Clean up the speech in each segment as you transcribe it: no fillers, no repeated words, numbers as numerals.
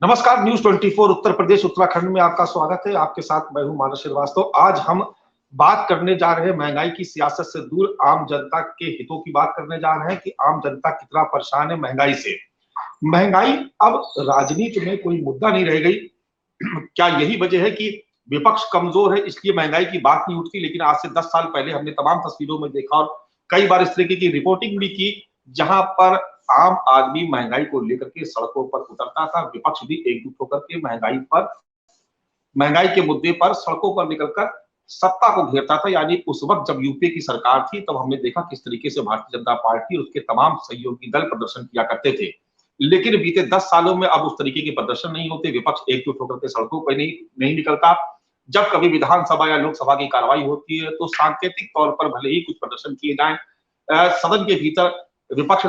नमस्कार। न्यूज 24 उत्तर प्रदेश उत्तराखंड में आपका स्वागत है। आपके साथ मैं हूं मानस श्रीवास्तव। आज हम बात करने जा रहे हैं महंगाई की सियासत से दूर आम जनता के हितों की बात करने जा रहे हैं कि आम जनता कितना परेशान है महंगाई से। महंगाई अब राजनीति में कोई मुद्दा नहीं रह गई। क्या यही वजह है कि विपक्ष कमजोर है इसलिए महंगाई की बात नहीं उठती? लेकिन आज से 10 साल पहले हमने तमाम तस्वीरों में देखा और कई बार इस तरीके की रिपोर्टिंग भी की जहां पर आम आदमी महंगाई को लेकर के सड़कों पर उतरता था। विपक्ष भी एकजुट होकर के महंगाई के मुद्दे पर सड़कों पर निकलकर सत्ता को घेरता था। यानी उस वक्त जब यूपीए की सरकार थी तब हमने देखा किस तरीके से भारतीय जनता पार्टी और उसके तमाम सहयोगी दल प्रदर्शन किया करते थे। लेकिन बीते 10 सालों में अब उस तरीके के प्रदर्शन नहीं होते। विपक्ष एकजुट होकर के सड़कों पर नहीं निकलता। जब कभी विधानसभा या लोकसभा की कार्रवाई होती है तो सांकेतिक तौर पर भले ही कुछ प्रदर्शन किए जाएं, सदन के भीतर विपक्ष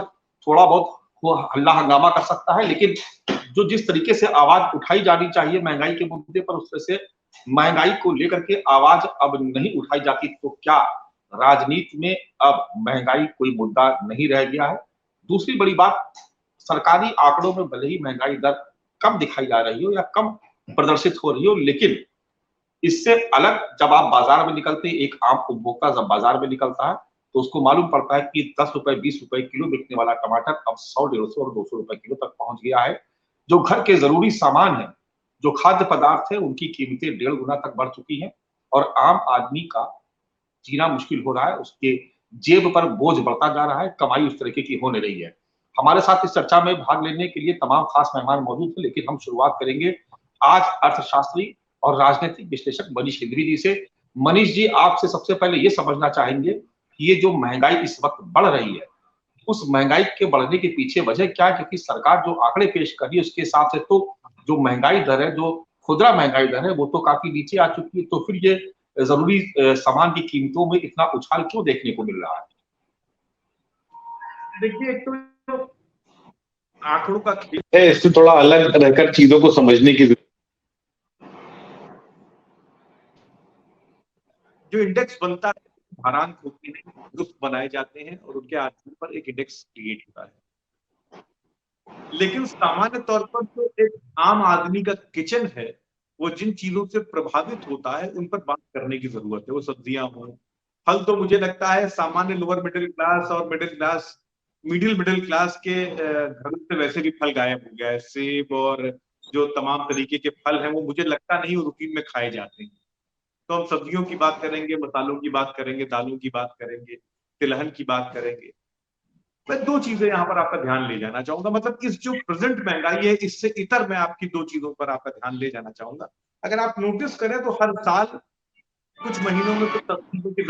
थोड़ा बहुत हल्ला हंगामा कर सकता है, लेकिन जो जिस तरीके से आवाज उठाई जानी चाहिए महंगाई के मुद्दे पर, उस तरह से महंगाई को लेकर के आवाज अब नहीं उठाई जाती। तो क्या राजनीति में अब महंगाई कोई मुद्दा नहीं रह गया है? दूसरी बड़ी बात, सरकारी आंकड़ों में भले ही महंगाई दर कम दिखाई जा रही हो या कम प्रदर्शित हो रही हो, लेकिन इससे अलग जब आप बाजार में निकलते हैं, एक आम उपभोक्ता जब बाजार में निकलता है तो उसको मालूम पड़ता है कि 10 रुपए 20 रुपए किलो बिकने वाला टमाटर अब 100 150 और 200 रुपए किलो तक पहुंच गया है। जो घर के जरूरी सामान है, जो खाद्य पदार्थ है, उनकी कीमतें 1.5 गुना तक बढ़ चुकी हैं और आम आदमी का जीना मुश्किल हो रहा है। उसके जेब पर बोझ बढ़ता जा रहा है, कमाई उस तरीके की हो नहीं रही है। हमारे साथ इस चर्चा में भाग लेने के लिए तमाम खास मेहमान मौजूद हैं, लेकिन हम शुरुआत करेंगे आज अर्थशास्त्री और राजनीतिक विश्लेषक मनीष हिंदवी जी से। मनीष जी, आपसे सबसे पहले ये समझना चाहेंगे कि ये जो महंगाई इस वक्त बढ़ रही है, उस महंगाई के बढ़ने के पीछे वजह क्या है? क्योंकि सरकार जो आंकड़े पेश कर रही है उसके हिसाब से तो जो महंगाई दर है, जो खुदरा महंगाई दर है, वो तो काफी नीचे आ चुकी है। तो फिर ये जरूरी सामान की कीमतों में इतना उछाल क्यों देखने को मिल रहा है? देखिए, एक तो आंकड़ों का खेल है, इससे थोड़ा अलग रहकर चीजों को समझने की जो इंडेक्स बनता है, भारांक होते हैं, ग्रुप बनाए जाते हैं और उनके आधार पर एक इंडेक्स क्रिएट होता है। लेकिन सामान्य तौर पर जो एक आम आदमी का किचन है, वो जिन चीजों से प्रभावित होता है उन पर बात करने की जरूरत है। वो सब्जियां हों, फल, तो मुझे लगता है सामान्य लोअर मिडिल क्लास और मिडिल क्लास के घरों से वैसे भी फल गायब हो गया है। सेब और जो तमाम तरीके के फल हैं वो मुझे लगता नहीं वो रूटीन में खाए जाते हैं। तो हम सब्जियों की बात करेंगे, मसालों की बात करेंगे, दालों की बात करेंगे, तिलहन की बात करेंगे। मैं दो चीजें यहाँ पर आपका ध्यान ले जाना चाहूंगा, मतलब इस जो प्रेजेंट महंगाई है इससे इतर मैं आपकी दो चीजों पर आपका ध्यान ले जाना चाहूंगा। अगर आप नोटिस करें तो हर साल कुछ महीनों में कुछ सब्जियों की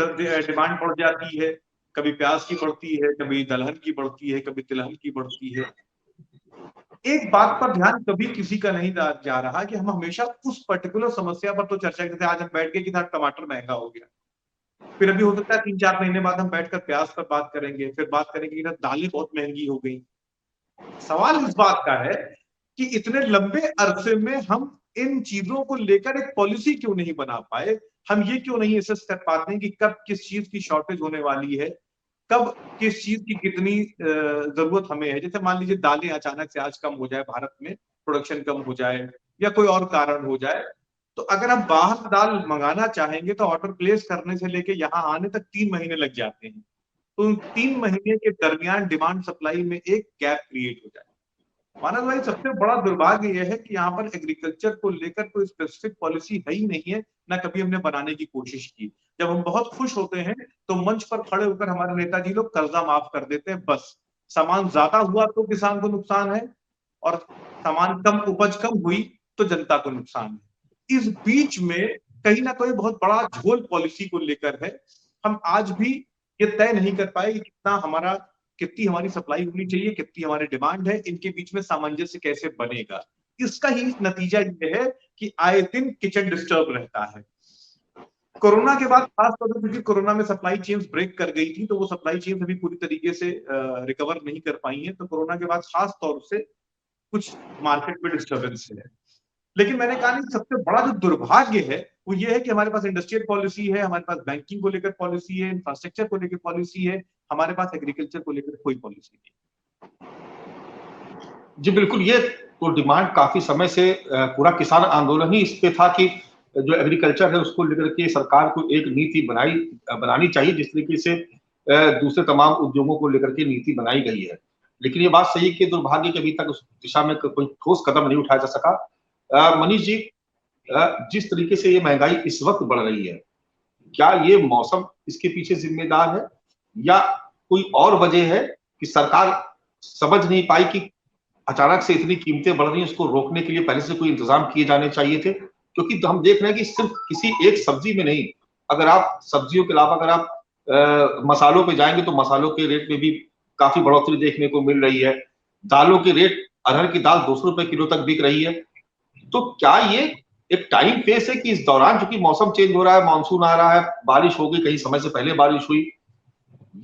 डिमांड बढ़ जाती है। कभी प्याज की बढ़ती है, कभी दलहन की बढ़ती है, कभी तिलहन की बढ़ती है। एक बात पर ध्यान कभी किसी का नहीं जा रहा कि हम हमेशा उस पर्टिकुलर समस्या पर तो चर्चा करते हैं। आज हम बैठ के कि टमाटर महंगा हो गया, फिर अभी हो सकता है 3-4 महीने बाद हम बैठकर प्याज पर बात करेंगे, फिर बात करेंगे कि दालें बहुत महंगी हो गई। सवाल इस बात का है कि इतने लंबे अरसे में हम इन चीजों को लेकर एक पॉलिसी क्यों नहीं बना पाए? हम ये क्यों नहीं असेस कर पाते हैं कि कब किस चीज की शॉर्टेज होने वाली है, कब किस चीज की कितनी जरूरत हमें है। जैसे मान लीजिए दालें अचानक से आज कम हो जाए, भारत में प्रोडक्शन कम हो जाए या कोई और कारण हो जाए, तो अगर हम बाहर दाल मंगाना चाहेंगे तो ऑर्डर प्लेस करने से लेके यहाँ आने तक 3 महीने लग जाते हैं। तो उन 3 महीने के दरमियान डिमांड सप्लाई में एक गैप क्रिएट हो जाए। मानस भाई, सबसे बड़ा दुर्भाग्य यह है कि यहाँ पर एग्रीकल्चर को लेकर कोई स्पेसिफिक पॉलिसी है ही नहीं है, ना कभी हमने बनाने की कोशिश की। जब हम बहुत खुश होते हैं तो मंच पर खड़े होकर हमारे नेताजी लोग कर्जा माफ कर देते हैं, बस। सामान ज्यादा हुआ तो किसान को नुकसान है और सामान कम, उपज कम हुई तो जनता को नुकसान है। इस बीच में कहीं ना कहीं बहुत बड़ा झोल पॉलिसी को लेकर है। हम आज भी ये तय नहीं कर पाए कि कितनी हमारी सप्लाई होनी चाहिए, कितनी हमारी डिमांड है, इनके बीच में सामंजस्य कैसे बनेगा। इसका ही नतीजा ये है कि आए दिन किचन डिस्टर्ब रहता है। कोरोना के बाद खासतौर पर, क्योंकि कोरोना में सप्लाई चेन्स ब्रेक कर गई थी, तो वो सप्लाई चेन्स अभी पूरी तरीके से रिकवर नहीं कर पाई है। तो कोरोना के बाद खास तौर से कुछ मार्केट में डिस्टर्बेंस है। लेकिन मैंने कहा नहीं, सबसे बड़ा जो दुर्भाग्य है वो ये है कि हमारे पास इंडस्ट्रियल पॉलिसी है, हमारे पास बैंकिंग को लेकर पॉलिसी है, इंफ्रास्ट्रक्चर को लेकर पॉलिसी है, हमारे पास एग्रीकल्चर को लेकर कोई पॉलिसी नहीं। जी बिल्कुल, ये तो डिमांड काफी समय से पूरा किसान आंदोलन ही इस पे था कि जो एग्रीकल्चर है उसको लेकर के सरकार को एक नीति बनानी चाहिए, जिस तरीके से दूसरे तमाम उद्योगों को लेकर के नीति बनाई गई है। लेकिन ये बात सही है कि दुर्भाग्य कि अभी तक उस दिशा में कोई ठोस कदम नहीं उठाया जा सका। मनीष जी, जिस तरीके से ये महंगाई इस वक्त बढ़ रही है, क्या ये मौसम इसके पीछे जिम्मेदार है या कोई और वजह है कि सरकार समझ नहीं पाई कि अचानक से इतनी कीमतें बढ़ रही हैं, उसको रोकने के लिए पहले से कोई इंतजाम किए जाने चाहिए थे? क्योंकि हम देख रहे हैं कि सिर्फ किसी एक सब्जी में नहीं, अगर आप सब्जियों के अलावा अगर आप मसालों पे जाएंगे तो मसालों के रेट में भी काफी बढ़ोतरी देखने को मिल रही है। दालों के रेट, अरहर की दाल 200 रुपए किलो तक बिक रही है। तो क्या ये एक टाइम फेस है कि इस दौरान चूंकि मौसम चेंज हो रहा है, मानसून आ रहा है, बारिश हो गई, कहीं समय से पहले बारिश हुई,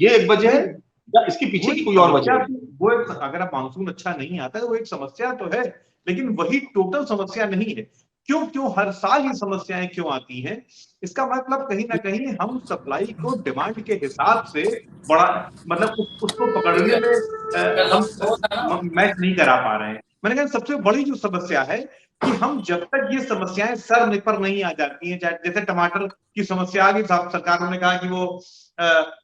ये एक वजह है या इसके पीछे की कोई और वजह है? वो एक, अगर आप मानसून अच्छा नहीं आता है वो एक समस्या तो है, लेकिन वही टोटल समस्या नहीं है। क्यों क्यों हर साल ये समस्याएं क्यों आती हैं? इसका मतलब कहीं ना कहीं हम सप्लाई को डिमांड के हिसाब से बड़ा, मतलब उसको पकड़ने में हम मैच नहीं करा पा रहे हैं। मैंने कहा सबसे बड़ी जो समस्या है कि हम जब तक ये समस्याएं सर पर नहीं आ जाती हैं, जैसे टमाटर की समस्या आ गई, सरकारों ने कहा कि वो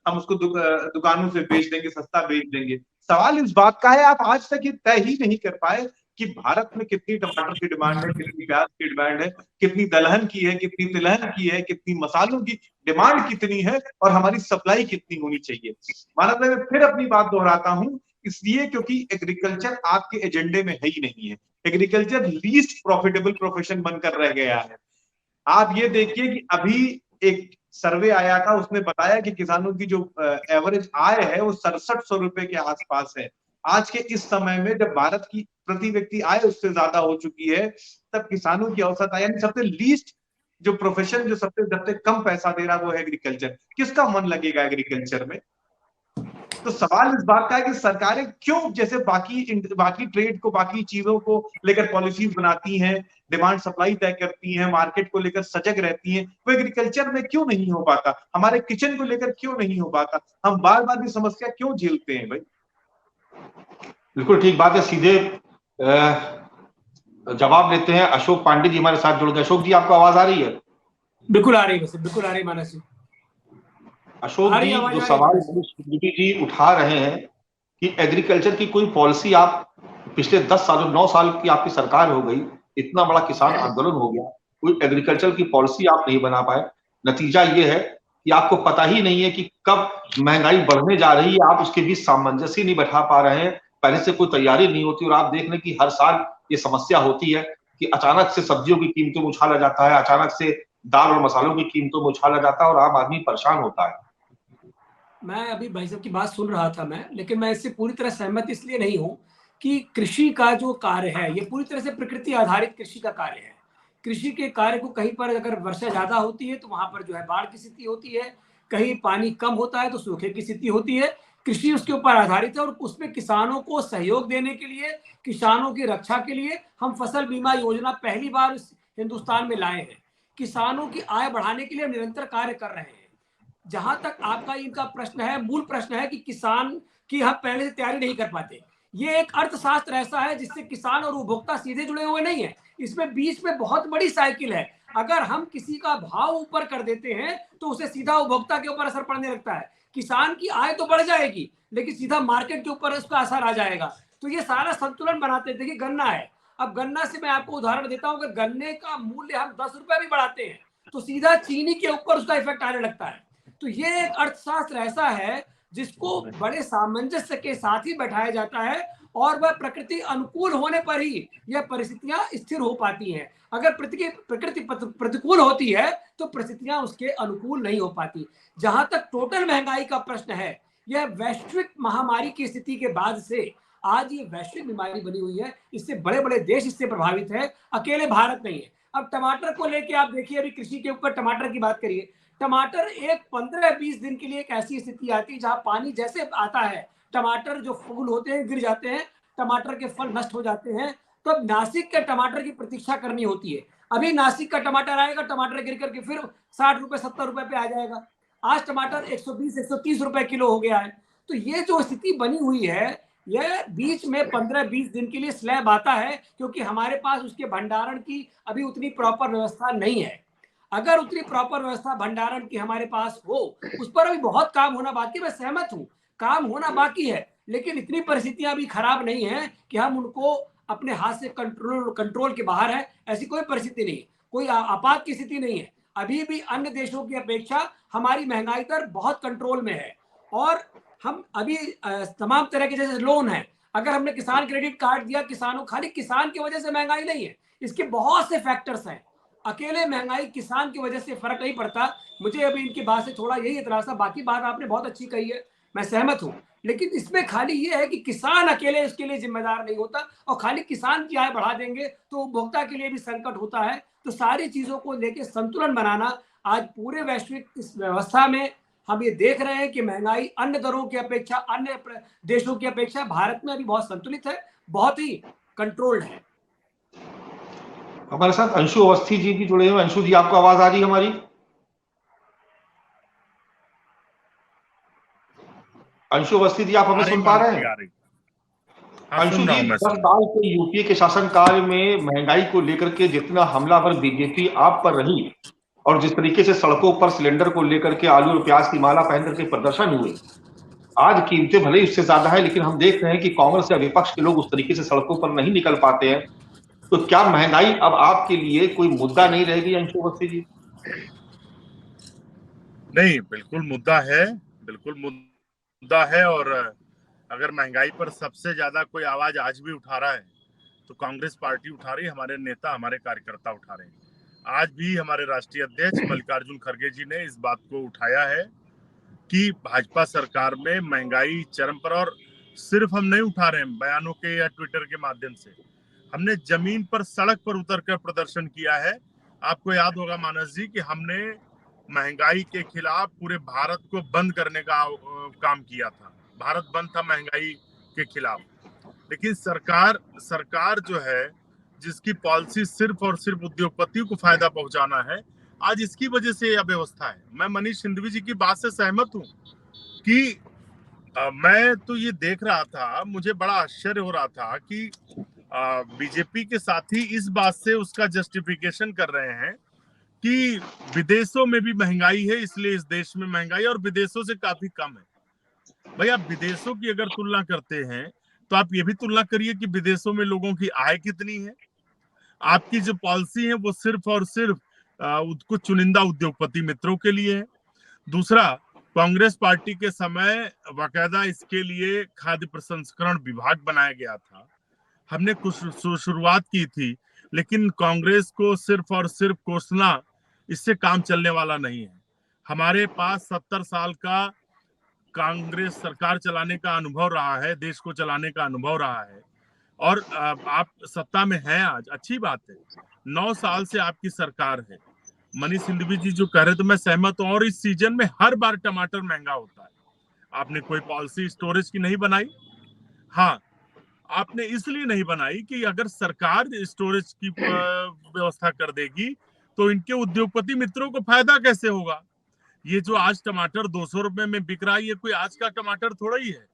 हम उसको दुकानों से बेच देंगे, सस्ता बेच देंगे। सवाल इस बात का है, आप आज तक ये तय ही नहीं कर पाए कि भारत में कितनी टमाटर की डिमांड है, कितनी प्याज की डिमांड है, कितनी दलहन की है, कितनी तिलहन की है, कितनी मसालों की डिमांड कितनी है और हमारी सप्लाई कितनी होनी चाहिए। मानव मैं फिर अपनी बात दोहराता हूं, इसलिए क्योंकि एग्रीकल्चर आपके एजेंडे में है ही नहीं है। एग्रीकल्चर लीस्ट प्रॉफिटेबल प्रोफेशन बनकर रह गया है। आप ये देखिए कि अभी एक सर्वे आया था, उसने बताया कि किसानों की जो एवरेज आय है वो 6700 रुपए के आसपास है। आज के इस समय में जब भारत की प्रति व्यक्ति आय उससे ज्यादा हो चुकी है, तब किसानों की औसत आय, यानी सबसे लीस्ट जो प्रोफेशन, जो सबसे कम पैसा दे रहा है वो है एग्रीकल्चर। किसका मन लगेगा एग्रीकल्चर में? तो सवाल इस बात का है कि सरकारें क्यों, जैसे बाकी ट्रेड को, बाकी चीजों को लेकर पॉलिसीज बनाती हैं, डिमांड सप्लाई तय करती हैं, मार्केट को लेकर सजग रहती हैं, वो एग्रीकल्चर में क्यों नहीं हो पाता? हमारे किचन को लेकर क्यों नहीं हो पाता? हम बार बार ये समस्या क्यों झेलते हैं भाई? बिल्कुल ठीक बात है। सीधे जवाब लेते हैं, अशोक पांडे जी हमारे साथ जुड़ गए। अशोक जी, आपको आवाज आ रही है? बिल्कुल आ रही है, बिल्कुल आ रही है मानस जी। अशोक जी, जो सवाल जी उठा रहे हैं कि एग्रीकल्चर की कोई पॉलिसी, आप पिछले 10 सालों 9 साल की आपकी सरकार हो गई, इतना बड़ा किसान आंदोलन हो गया, कोई एग्रीकल्चर की पॉलिसी आप नहीं बना पाए। नतीजा ये है कि आपको पता ही नहीं है कि कब महंगाई बढ़ने जा रही है, आप उसके बीच सामंजस्य नहीं बैठा पा रहे हैं, पहले से कोई तैयारी नहीं होती। और आप देख रहे हैं कि हर साल ये समस्या होती है कि अचानक से सब्जियों की कीमतों में उछाला जाता है, अचानक से दाल और मसालों की कीमतों में उछाला जाता है और आम आदमी परेशान होता है। मैं अभी भाई साहब की बात सुन रहा था मैं, लेकिन मैं इससे पूरी तरह सहमत इसलिए नहीं हूं कि कृषि का जो कार्य है ये पूरी तरह से प्रकृति आधारित कृषि का कार्य है। कृषि के कार्य को कहीं पर अगर वर्षा ज्यादा होती है तो वहां पर जो है बाढ़ की स्थिति होती है, कहीं पानी कम होता है तो सूखे की स्थिति होती है। कृषि उसके ऊपर आधारित है और उसमें किसानों को सहयोग देने के लिए, किसानों की रक्षा के लिए हम फसल बीमा योजना पहली बार हिंदुस्तान में लाए हैं। किसानों की आय बढ़ाने के लिए हम निरंतर कार्य कर रहे हैं। जहां तक आपका इनका प्रश्न है, मूल प्रश्न है कि किसान की हम पहले से तैयारी नहीं कर पाते। ये एक अर्थशास्त्र ऐसा है जिससे किसान और उपभोक्ता सीधे जुड़े हुए नहीं है, इसमें बीच में बहुत बड़ी साइकिल है। अगर हम किसी का भाव ऊपर कर देते हैं तो उसे सीधा उपभोक्ता के ऊपर असर पड़ने लगता है। किसान की आय तो बढ़ जाएगी लेकिन सीधा मार्केट के ऊपर उसका असर आ जाएगा। तो ये सारा संतुलन बनाते थे कि गन्ना है, अब गन्ना से मैं आपको उदाहरण देता हूं कि गन्ने का मूल्य हम 10 रुपए भी बढ़ाते हैं तो सीधा चीनी के ऊपर उसका इफेक्ट आने लगता है। तो ये एक अर्थशास्त्र ऐसा है जिसको बड़े सामंजस्य के साथ ही बैठाया जाता है और वह प्रकृति अनुकूल होने पर ही यह परिस्थितियां स्थिर हो पाती हैं। अगर प्रकृति प्रतिकूल होती है तो परिस्थितियां उसके अनुकूल नहीं हो पाती। जहां तक टोटल महंगाई का प्रश्न है, यह वैश्विक महामारी की स्थिति के बाद से आज ये वैश्विक बीमारी बनी हुई है। इससे बड़े बड़े देश इससे प्रभावित है, अकेले भारत नहीं है। अब टमाटर को लेके आप देखिए, अभी कृषि के ऊपर टमाटर की बात करिए, टमाटर एक 15-20 दिन के लिए एक ऐसी स्थिति आती है जहां पानी जैसे आता है टमाटर जो फूल होते हैं गिर जाते हैं, टमाटर के फल नष्ट हो जाते हैं। तो अब नासिक के टमाटर की प्रतीक्षा करनी होती है। अभी नासिक का टमाटर आएगा, टमाटर गिर करके फिर 60 रुपए 70 रुपए पे आ जाएगा। आज टमाटर 120-130 रुपए किलो हो गया है। तो ये जो स्थिति बनी हुई है यह बीच में 15-20 दिन के लिए स्लैब आता है, क्योंकि हमारे पास उसके भंडारण की अभी उतनी प्रॉपर व्यवस्था नहीं है। अगर उतनी प्रॉपर व्यवस्था भंडारण की हमारे पास हो, उस पर अभी बहुत काम होना बाकी। मैं सहमत हूँ, काम होना बाकी है, लेकिन इतनी परिस्थितियां अभी खराब नहीं है कि हम उनको अपने हाथ से कंट्रोल के बाहर है। ऐसी कोई परिस्थिति नहीं, कोई आपात की स्थिति नहीं है। अभी भी अन्य देशों की अपेक्षा हमारी महंगाई दर बहुत कंट्रोल में है। और हम अभी तमाम तरह के जैसे लोन है, अगर हमने किसान क्रेडिट कार्ड दिया किसानों, खाली किसान की वजह से महंगाई नहीं है, इसके बहुत से फैक्टर्स हैं। अकेले महंगाई किसान की वजह से फर्क नहीं पड़ता। मुझे अभी इनकी बात से थोड़ा यही इतराज था। बाकी बात आपने बहुत अच्छी कही है, मैं सहमत हूँ, लेकिन इसमें खाली ये है कि किसान अकेले इसके लिए जिम्मेदार नहीं होता, और खाली किसान की आय बढ़ा देंगे तो उपभोक्ता के लिए भी संकट होता है। तो सारी चीजों को लेकर संतुलन बनाना आज पूरे वैश्विक इस व्यवस्था में हम ये देख रहे हैं कि महंगाई अन्य दरों की अपेक्षा, अन्य देशों की अपेक्षा भारत में अभी बहुत संतुलित है, बहुत ही कंट्रोल्ड है। हमारे साथ अंशु अवस्थी जी भी जुड़े हुए। अंशु जी, आपको आवाज आ रही है हमारी? अंशु अवस्थी जी, आप हमें सुन पा रहे हैं? अंशु जी, 10 साल के यूपीए के शासनकाल में महंगाई को लेकर के जितना हमलावर बीजेपी आप पर रही, और जिस तरीके से सड़कों पर सिलेंडर को लेकर के आलू और प्याज की माला पहन करके प्रदर्शन हुए, आज कीमतें भले ही उससे ज्यादा है, लेकिन हम देख रहे हैं कि कांग्रेस या विपक्ष के लोग उस तरीके से सड़कों पर नहीं निकल पाते हैं। तो क्या महंगाई अब आपके लिए कोई मुद्दा नहीं रहेगी अंशु अवस्थी जी? नहीं, बिल्कुल मुद्दा है, बिल्कुल मुद्दा है। और अगर महंगाई पर सबसे ज्यादा कोई आवाज आज भी उठा रहा है तो कांग्रेस पार्टी उठा रही है, हमारे नेता, हमारे कार्यकर्ता उठा रहे हैं। आज भी हमारे राष्ट्रीय अध्यक्ष मल्लिकार्जुन खड़गे जी ने इस बात को उठाया है कि भाजपा सरकार में महंगाई चरम पर। और सिर्फ हम नहीं उठा रहे हैं बयानों के या ट्विटर के माध्यम से, हमने जमीन पर, सड़क पर उतरकर प्रदर्शन किया है। आपको याद होगा मानस जी कि हमने महंगाई के खिलाफ पूरे भारत को बंद करने का काम किया था। भारत बंद था महंगाई के खिलाफ। लेकिन सरकार जो है, जिसकी पॉलिसी सिर्फ और सिर्फ उद्योगपतियों को फायदा पहुंचाना है, आज इसकी वजह से यह व्यवस्था है। मैं मनीष सिंघवी जी की बात से सहमत हूं कि मैं तो ये देख रहा था, मुझे बड़ा आश्चर्य हो रहा था कि बीजेपी के साथी इस बात से उसका जस्टिफिकेशन कर रहे हैं कि विदेशों में भी महंगाई है, इसलिए इस देश में महंगाई और विदेशों से काफी कम है। भाई, आप विदेशों की अगर तुलना करते हैं तो आप ये भी तुलना करिए कि विदेशों में लोगों की आय कितनी है। आपकी जो पॉलिसी है वो सिर्फ और सिर्फ कुछ चुनिंदा उद्योगपति मित्रों के लिए है। दूसरा, कांग्रेस पार्टी के समय बाकायदा इसके लिए खाद्य प्रसंस्करण विभाग बनाया गया था। हमने कुछ शुरुआत की थी, लेकिन कांग्रेस को सिर्फ और सिर्फ कोसना, इससे काम चलने वाला नहीं है। हमारे पास 70 साल का कांग्रेस सरकार चलाने का अनुभव रहा है, देश को चलाने का अनुभव रहा है। और आप सत्ता में हैं आज, अच्छी बात है। 9 साल से आपकी सरकार है। मनीष सिंघवी जी जो कह रहे थे, मैं सहमत हूं। और इस सीजन में हर बार टमाटर महंगा होता है। आपने कोई पॉलिसी स्टोरेज की नहीं बनाई। हाँ, आपने इसलिए नहीं बनाई कि अगर सरकार स्टोरेज की व्यवस्था कर देगी तो इनके उद्योगपति मित्रों को फायदा कैसे होगा। ये जो आज टमाटर 200 रुपए में बिक रहा है, ये कोई आज का टमाटर थोड़ा ही है।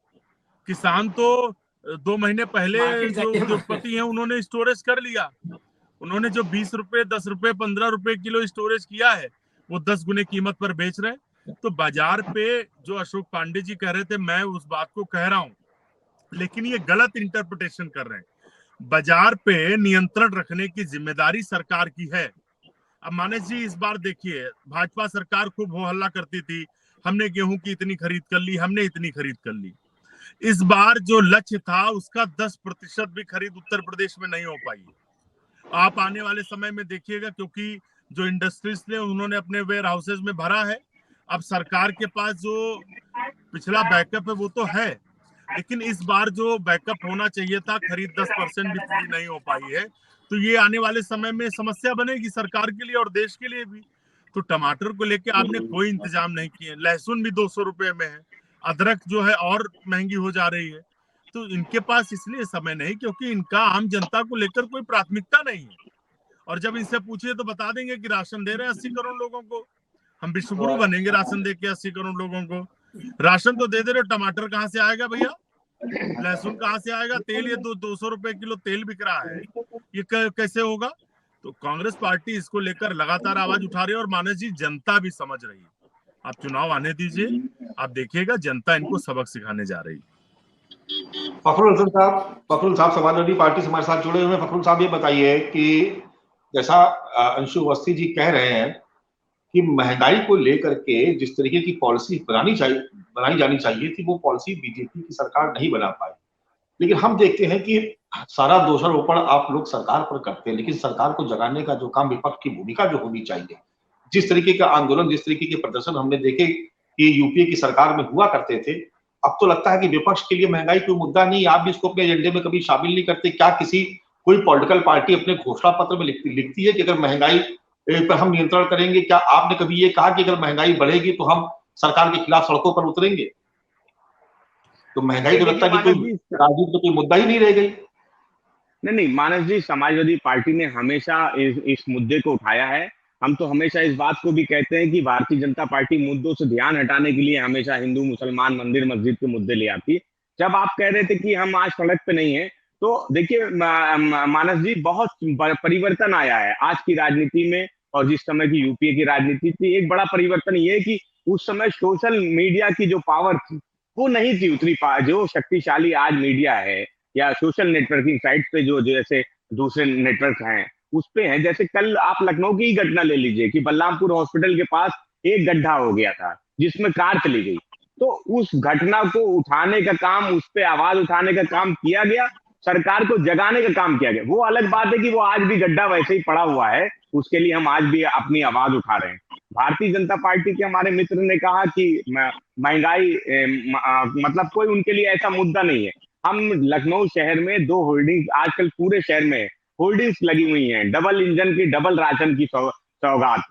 किसान तो 2 महीने पहले जो उद्योगपति हैं उन्होंने स्टोरेज कर लिया। उन्होंने जो 20 रुपए, 10 रुपए, 15 रुपए किलो स्टोरेज किया है, वो 10 गुने कीमत पर बेच रहे हैं। तो बाजार पे जो अशोक पांडे जी कह रहे थे, मैं उस बात को कह रहा हूं, लेकिन ये गलत इंटरप्रिटेशन कर रहे हैं। बाजार पे नियंत्रण रखने की जिम्मेदारी सरकार की है। अब मानस जी, इस बार देखिए, भाजपा सरकार खूब हो हल्ला करती थी, हमने गेहूं की इतनी खरीद कर ली, हमने इतनी खरीद कर ली। इस बार जो लक्ष्य था उसका 10% भी खरीद उत्तर प्रदेश में नहीं हो पाई। आप आने वाले समय में देखिएगा, क्योंकि जो इंडस्ट्रीज थे उन्होंने अपने वेयर हाउसेज में भरा है। अब सरकार के पास जो पिछला बैकअप है वो तो है, लेकिन इस बार जो बैकअप होना चाहिए था, खरीद 10% भी पूरी नहीं हो पाई है। तो ये आने वाले समय में समस्या बनेगी सरकार के लिए और देश के लिए भी। तो टमाटर को लेके आपने कोई इंतजाम नहीं किए। लहसुन भी 200 रुपए में है, अदरक जो है और महंगी हो जा रही है। तो इनके पास इसलिए समय नहीं क्योंकि इनका आम जनता को लेकर कोई प्राथमिकता नहीं है। और जब इनसे पूछिए तो बता देंगे कि राशन दे रहे हैं 80 करोड़ लोगों को, हम विश्वगुरु बनेंगे राशन दे के 80 करोड़ लोगों को। राशन तो दे रहे, टमाटर कहाँ से आएगा भैया? लहसुन कहाँ से आएगा? तेल ये 200 रुपए किलो तेल बिक रहा है, ये कैसे होगा? तो कांग्रेस पार्टी इसको लेकर लगातार आवाज उठा रही है और मानस जी जनता भी समझ रही है। आप चुनाव आने दीजिए, आप देखिएगा जनता इनको सबक सिखाने जा रही है। फखरुल साहब समाजवादी पार्टी से हमारे साथ जुड़े हुए हैं। फखरुल साहब ये बताइए कि जैसा अंशु अवस्थी जी कह रहे हैं कि महंगाई को लेकर के जिस तरीके की पॉलिसी बनाई जानी चाहिए थी, वो पॉलिसी बीजेपी की सरकार नहीं बना पाई। लेकिन हम देखते हैं कि सारा दोषारोपण आप लोग सरकार पर करते हैं, लेकिन सरकार को जगाने का जो काम, विपक्ष की भूमिका जो होनी चाहिए, जिस तरीके का आंदोलन, जिस तरीके के प्रदर्शन हमने देखे कि यूपीए की सरकार में हुआ करते थे, अब तो लगता है कि विपक्ष के लिए महंगाई कोई मुद्दा नहीं। आप भी इसको अपने एजेंडे में कभी शामिल नहीं करते। क्या कोई पॉलिटिकल पार्टी अपने घोषणा पत्र में लिखती है कि अगर महंगाई पर हम नियंत्रण करेंगे? क्या आपने कभी ये कहा कि अगर महंगाई बढ़ेगी तो हम सरकार के खिलाफ सड़कों पर उतरेंगे? तो महंगाई तो लगता है कि कोई राजनीति तो कोई मुद्दा ही नहीं रह गई। नहीं, मानस जी, समाजवादी पार्टी ने हमेशा इस मुद्दे को उठाया है। हम तो हमेशा इस बात को भी कहते हैं कि भारतीय जनता पार्टी मुद्दों से ध्यान हटाने के लिए हमेशा हिंदू मुसलमान मंदिर मस्जिद के मुद्दे ले आती है। जब आप कह रहे थे कि हम आज सड़क पे नहीं है, तो देखिए मानस जी, बहुत परिवर्तन आया है आज की राजनीति में और जिस समय की यूपीए की राजनीति थी। एक बड़ा परिवर्तन ये है कि उस समय सोशल मीडिया की जो पावर थी वो नहीं थी उतनी जो शक्तिशाली आज मीडिया है या सोशल नेटवर्किंग साइट पे जो जैसे दूसरे नेटवर्क हैं उस पे हैं। जैसे कल आप लखनऊ की ही घटना ले लीजिए कि बलरामपुर हॉस्पिटल के पास एक गड्ढा हो गया था जिसमें कार चली गई। तो उस घटना को उठाने का काम, उस पे आवाज उठाने का काम किया गया, सरकार को जगाने का काम किया गया। वो अलग बात है कि वो आज भी गड्ढा वैसे ही पड़ा हुआ है, उसके लिए हम आज भी अपनी आवाज उठा रहे हैं। भारतीय जनता पार्टी के हमारे मित्र ने कहा कि महंगाई मतलब कोई उनके लिए ऐसा मुद्दा नहीं है। हम लखनऊ शहर में 2 होर्डिंग्स आजकल पूरे शहर में होर्डिंग्स लगी हुई हैं, डबल इंजन की, डबल राशन की सौगात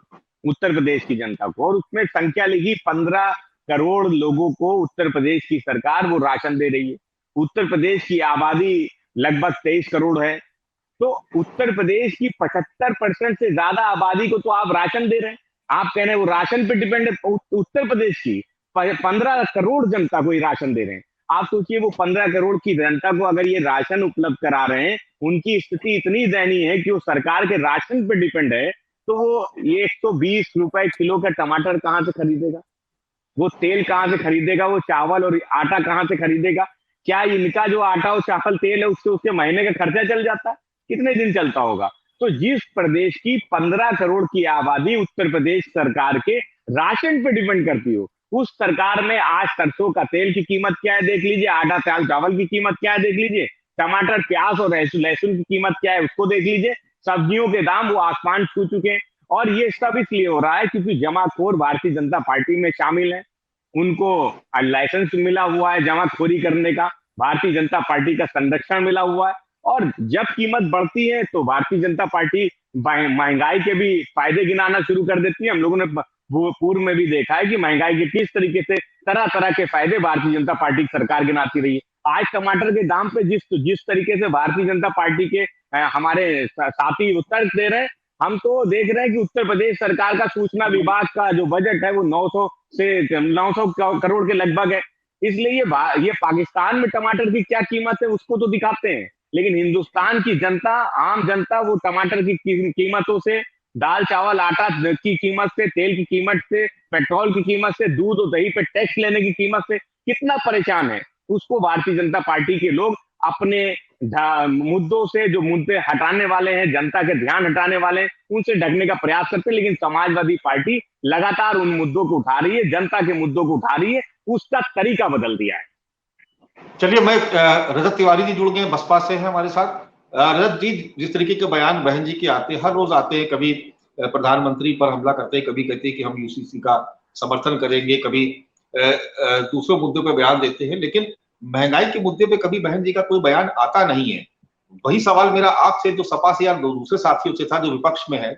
उत्तर प्रदेश की जनता को, और उसमें संख्या लिखी 15 करोड़ लोगों को उत्तर प्रदेश की सरकार वो राशन दे रही है। उत्तर प्रदेश की आबादी लगभग 23 करोड़ है, तो उत्तर प्रदेश की 75% से ज्यादा आबादी को तो आप राशन दे रहे हैं। आप कह रहे हैं वो राशन पे डिपेंड है। उत्तर प्रदेश की 15 करोड़ जनता को ये राशन दे रहे हैं। आप सोचिए वो 15 करोड़ की जनता को अगर ये राशन उपलब्ध करा रहे हैं, उनकी स्थिति इतनी दयनीय है कि वो सरकार के राशन पे डिपेंड है, तो वो ये 120 रुपए किलो का टमाटर कहाँ से खरीदेगा? वो तेल कहाँ से खरीदेगा? वो चावल और आटा कहाँ से खरीदेगा? क्या इनका जो आटा और चावल तेल है उससे उसके महीने का खर्चा चल जाता है? कितने दिन चलता होगा? तो जिस प्रदेश की 15 करोड़ की आबादी उत्तर प्रदेश सरकार के राशन पे डिपेंड करती हो, उस सरकार में आज सरसों का तेल की कीमत क्या है देख लीजिए, आटा चावल की कीमत क्या है देख लीजिए, टमाटर प्याज और लहसुन की कीमत क्या है उसको देख लीजिए, सब्जियों के दाम वो आसमान छू चुके हैं। और ये सब इसलिए हो रहा है क्योंकि जमाखोर भारतीय जनता पार्टी में शामिल है, उनको लाइसेंस मिला हुआ है जमाखोरी करने का, भारतीय जनता पार्टी का संरक्षण मिला हुआ है। और जब कीमत बढ़ती है तो भारतीय जनता पार्टी महंगाई के भी फायदे गिनाना शुरू कर देती है। हम लोगों ने पूर्व में भी देखा है कि महंगाई के किस तरीके से तरह तरह के फायदे भारतीय जनता पार्टी की सरकार गिनाती रही है। आज टमाटर के दाम पे जिस तरीके से भारतीय जनता पार्टी के हमारे साथी उत्तर दे रहे हैं, हम तो देख रहे हैं कि उत्तर प्रदेश सरकार का सूचना विभाग का जो बजट है वो 900 करोड़ के लगभग है। इसलिए ये पाकिस्तान में टमाटर की क्या कीमत है उसको तो दिखाते हैं, लेकिन हिंदुस्तान की जनता, आम जनता, वो टमाटर की कीमतों से, दाल चावल आटा की कीमत से, तेल की कीमत से, पेट्रोल की कीमत से, दूध और दही पे टैक्स लेने की कीमत से कितना परेशान है। उसको भारतीय जनता पार्टी के लोग अपने मुद्दों से, जो मुद्दे हटाने वाले हैं, जनता के ध्यान हटाने वाले हैं, उनसे ढकने का प्रयास करते हैं। लेकिन समाजवादी पार्टी लगातार उन मुद्दों को उठा रही है, जनता के मुद्दों को उठा रही है, उसका तरीका बदल दिया है। चलिए, मैं रजत तिवारी जी जुड़ गए, बसपा से हैं हमारे साथ। रजत जी, जिस तरीके के बयान बहन जी के आते हैं, हर रोज आते हैं, कभी प्रधानमंत्री पर हमला करते हैं, कभी कहते हैं कि हम यूसीसी का समर्थन करेंगे, कभी दूसरे मुद्दों पर बयान देते हैं, लेकिन महंगाई के मुद्दे पे कभी बहन जी का कोई बयान आता नहीं है। वही सवाल मेरा आपसे, जो सपा से या दूसरे साथियों से था जो विपक्ष में है,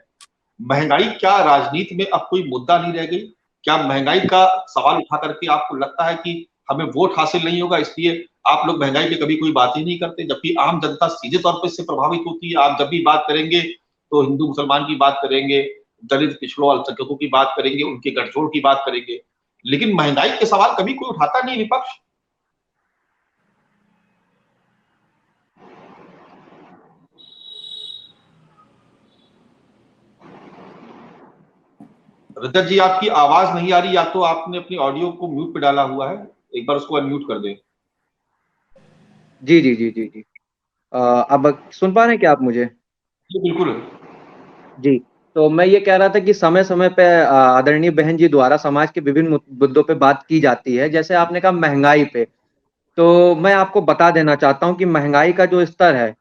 महंगाई क्या राजनीति में अब कोई मुद्दा नहीं रह गई? क्या महंगाई का सवाल उठा करके आपको लगता है कि हमें वोट हासिल नहीं होगा, इसलिए आप लोग महंगाई पे कभी कोई बात ही नहीं करते, जबकि आम जनता सीधे तौर पर इससे प्रभावित होती है? आप जब भी बात करेंगे तो हिंदू मुसलमान की बात करेंगे, दलित पिछड़ों अल्पसंख्यकों की बात करेंगे, उनके गठजोड़ की बात करेंगे, लेकिन महंगाई के सवाल कभी कोई उठाता नहीं विपक्ष। रजत जी, आपकी आवाज नहीं आ रही, या तो आपने अपनी ऑडियो को म्यूट पे डाला हुआ है, एक बार उसको अनम्यूट कर दें। जी जी जी जी जी। अब सुन पा रहे हैं क्या आप मुझे? जी बिल्कुल। जी। तो मैं ये कह रहा था कि समय समय पे आदरणीय बहन जी द्वारा समाज के विभिन्न मुद्दों पे बात की जाती है, जैसे आपने कहा महंगाई पे। तो मैं आपको बता देना चाहता हूँ कि महंगाई का जो स्तर है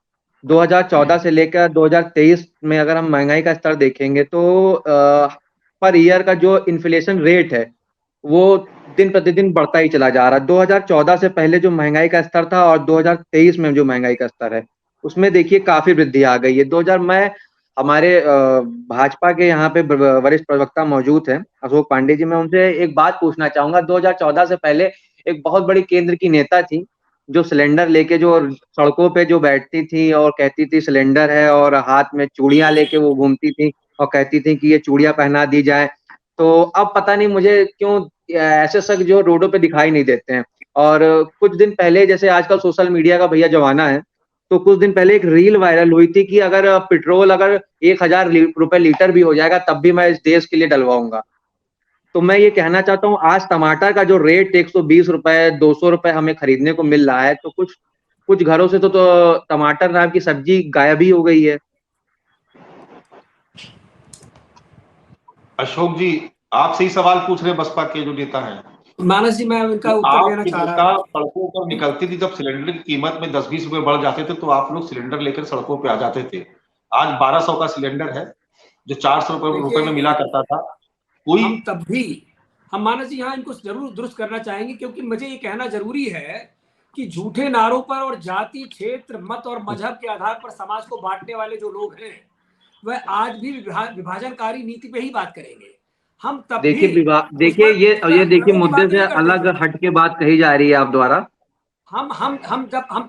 2014 से लेकर 2023 में, अगर हम महंगाई का स्तर देखेंगे तो पर ईयर का जो इन्फ्लेशन रेट है वो दिन प्रतिदिन बढ़ता ही चला जा रहा है। 2014 से पहले जो महंगाई का स्तर था और 2023 में जो महंगाई का स्तर है उसमें देखिए काफी वृद्धि आ गई है। 2000 मैं हमारे भाजपा के यहाँ पे वरिष्ठ प्रवक्ता मौजूद हैं अशोक पांडे जी, मैं उनसे एक बात पूछना चाहूंगा। 2014 से पहले एक बहुत बड़ी केंद्र की नेता थी जो सिलेंडर लेके जो सड़कों पे जो बैठती थी और कहती थी सिलेंडर है, और हाथ में चूड़ियां लेके वो घूमती थी और कहती थी कि ये चूड़ियां पहना दी जाए। तो अब पता नहीं मुझे क्यों ऐसे शख्स जो रोडों पे दिखाई नहीं देते हैं। और कुछ दिन पहले, जैसे आजकल सोशल मीडिया का भैया जमाना है, तो कुछ दिन पहले एक रील वायरल हुई थी कि अगर पेट्रोल अगर 1000 रुपए लीटर भी हो जाएगा तब भी मैं इस देश के लिए डलवाऊंगा। तो मैं ये कहना चाहता हूँ आज टमाटर का जो रेट 120 रुपए 200 रुपए हमें खरीदने को मिल रहा है, तो कुछ कुछ घरों से तो टमाटर नाम की सब्जी गायब ही हो गई है। अशोक जी, आप सही सवाल पूछ रहे हैं बसपा के जो नेता हैं। मानस जी, मैं उनका उत्तर देना चाह रहा सरकार सड़कों पर निकलती थी, जब सिलेंडर की कीमत में 10-20 रुपए बढ़ जाते थे तो आप लोग सिलेंडर लेकर सड़कों पे आ जाते थे। आज 1200 का सिलेंडर है जो 400 रुपए में मिला करता था। कोई हम मानस जी यहाँ इनको जरूर दुरुस्त करना चाहेंगे, क्योंकि मुझे ये कहना जरूरी है कि झूठे नारों पर और जाति, क्षेत्र, मत और मजहब के आधार पर समाज को बांटने वाले जो लोग हैं वह आज भी विभाजनकारी नीति पे ही बात करेंगे। हम तब देखिए ये देखिए मुद्दे से अलग हट के बात कही जा रही है आप द्वारा। हम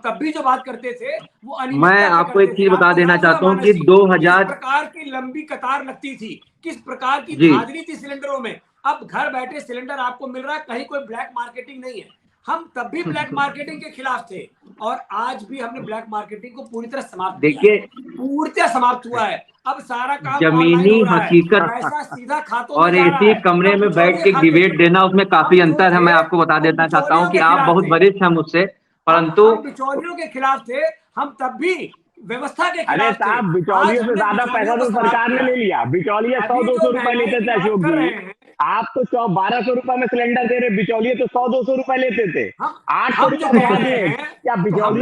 तब भी जो बात करते थे वो मैं आपको एक चीज बता देना चाहता हूँ कि 2000 किस प्रकार की लंबी कतार लगती थी, किस प्रकार की धांधली थी सिलेंडरों में। अब घर बैठे सिलेंडर आपको मिल रहा है, कहीं कोई ब्लैक मार्केटिंग नहीं है। हम तब भी ब्लैक मार्केटिंग के खिलाफ थे और आज भी हमने ब्लैक मार्केटिंग को पूरी तरह समाप्त देखिए पूर्णतः समाप्त हुआ है। अब सारा काम जमीनी हकीकत सीधा खातों और एसी कमरे में बैठ के डिबेट देना, उसमें काफी अंतर है। मैं आपको बता देना चाहता हूँ कि आप बहुत वरिष्ठ हैं मुझसे, परंतु बिचौलियों के खिलाफ थे। हम तब भी व्यवस्था के अरे साहब, बिचौलियों से ज्यादा पैसा तो सरकार ने ले लिया। बिचौलिए 100-200 रुपए लेते थे अशोक जी, आप तो 1200 रुपए में सिलेंडर दे रहे, बिचौलिए तो 100-200 रुपए लेते थे। 800 रुपए बढ़ा दिए क्या बिचौलिए?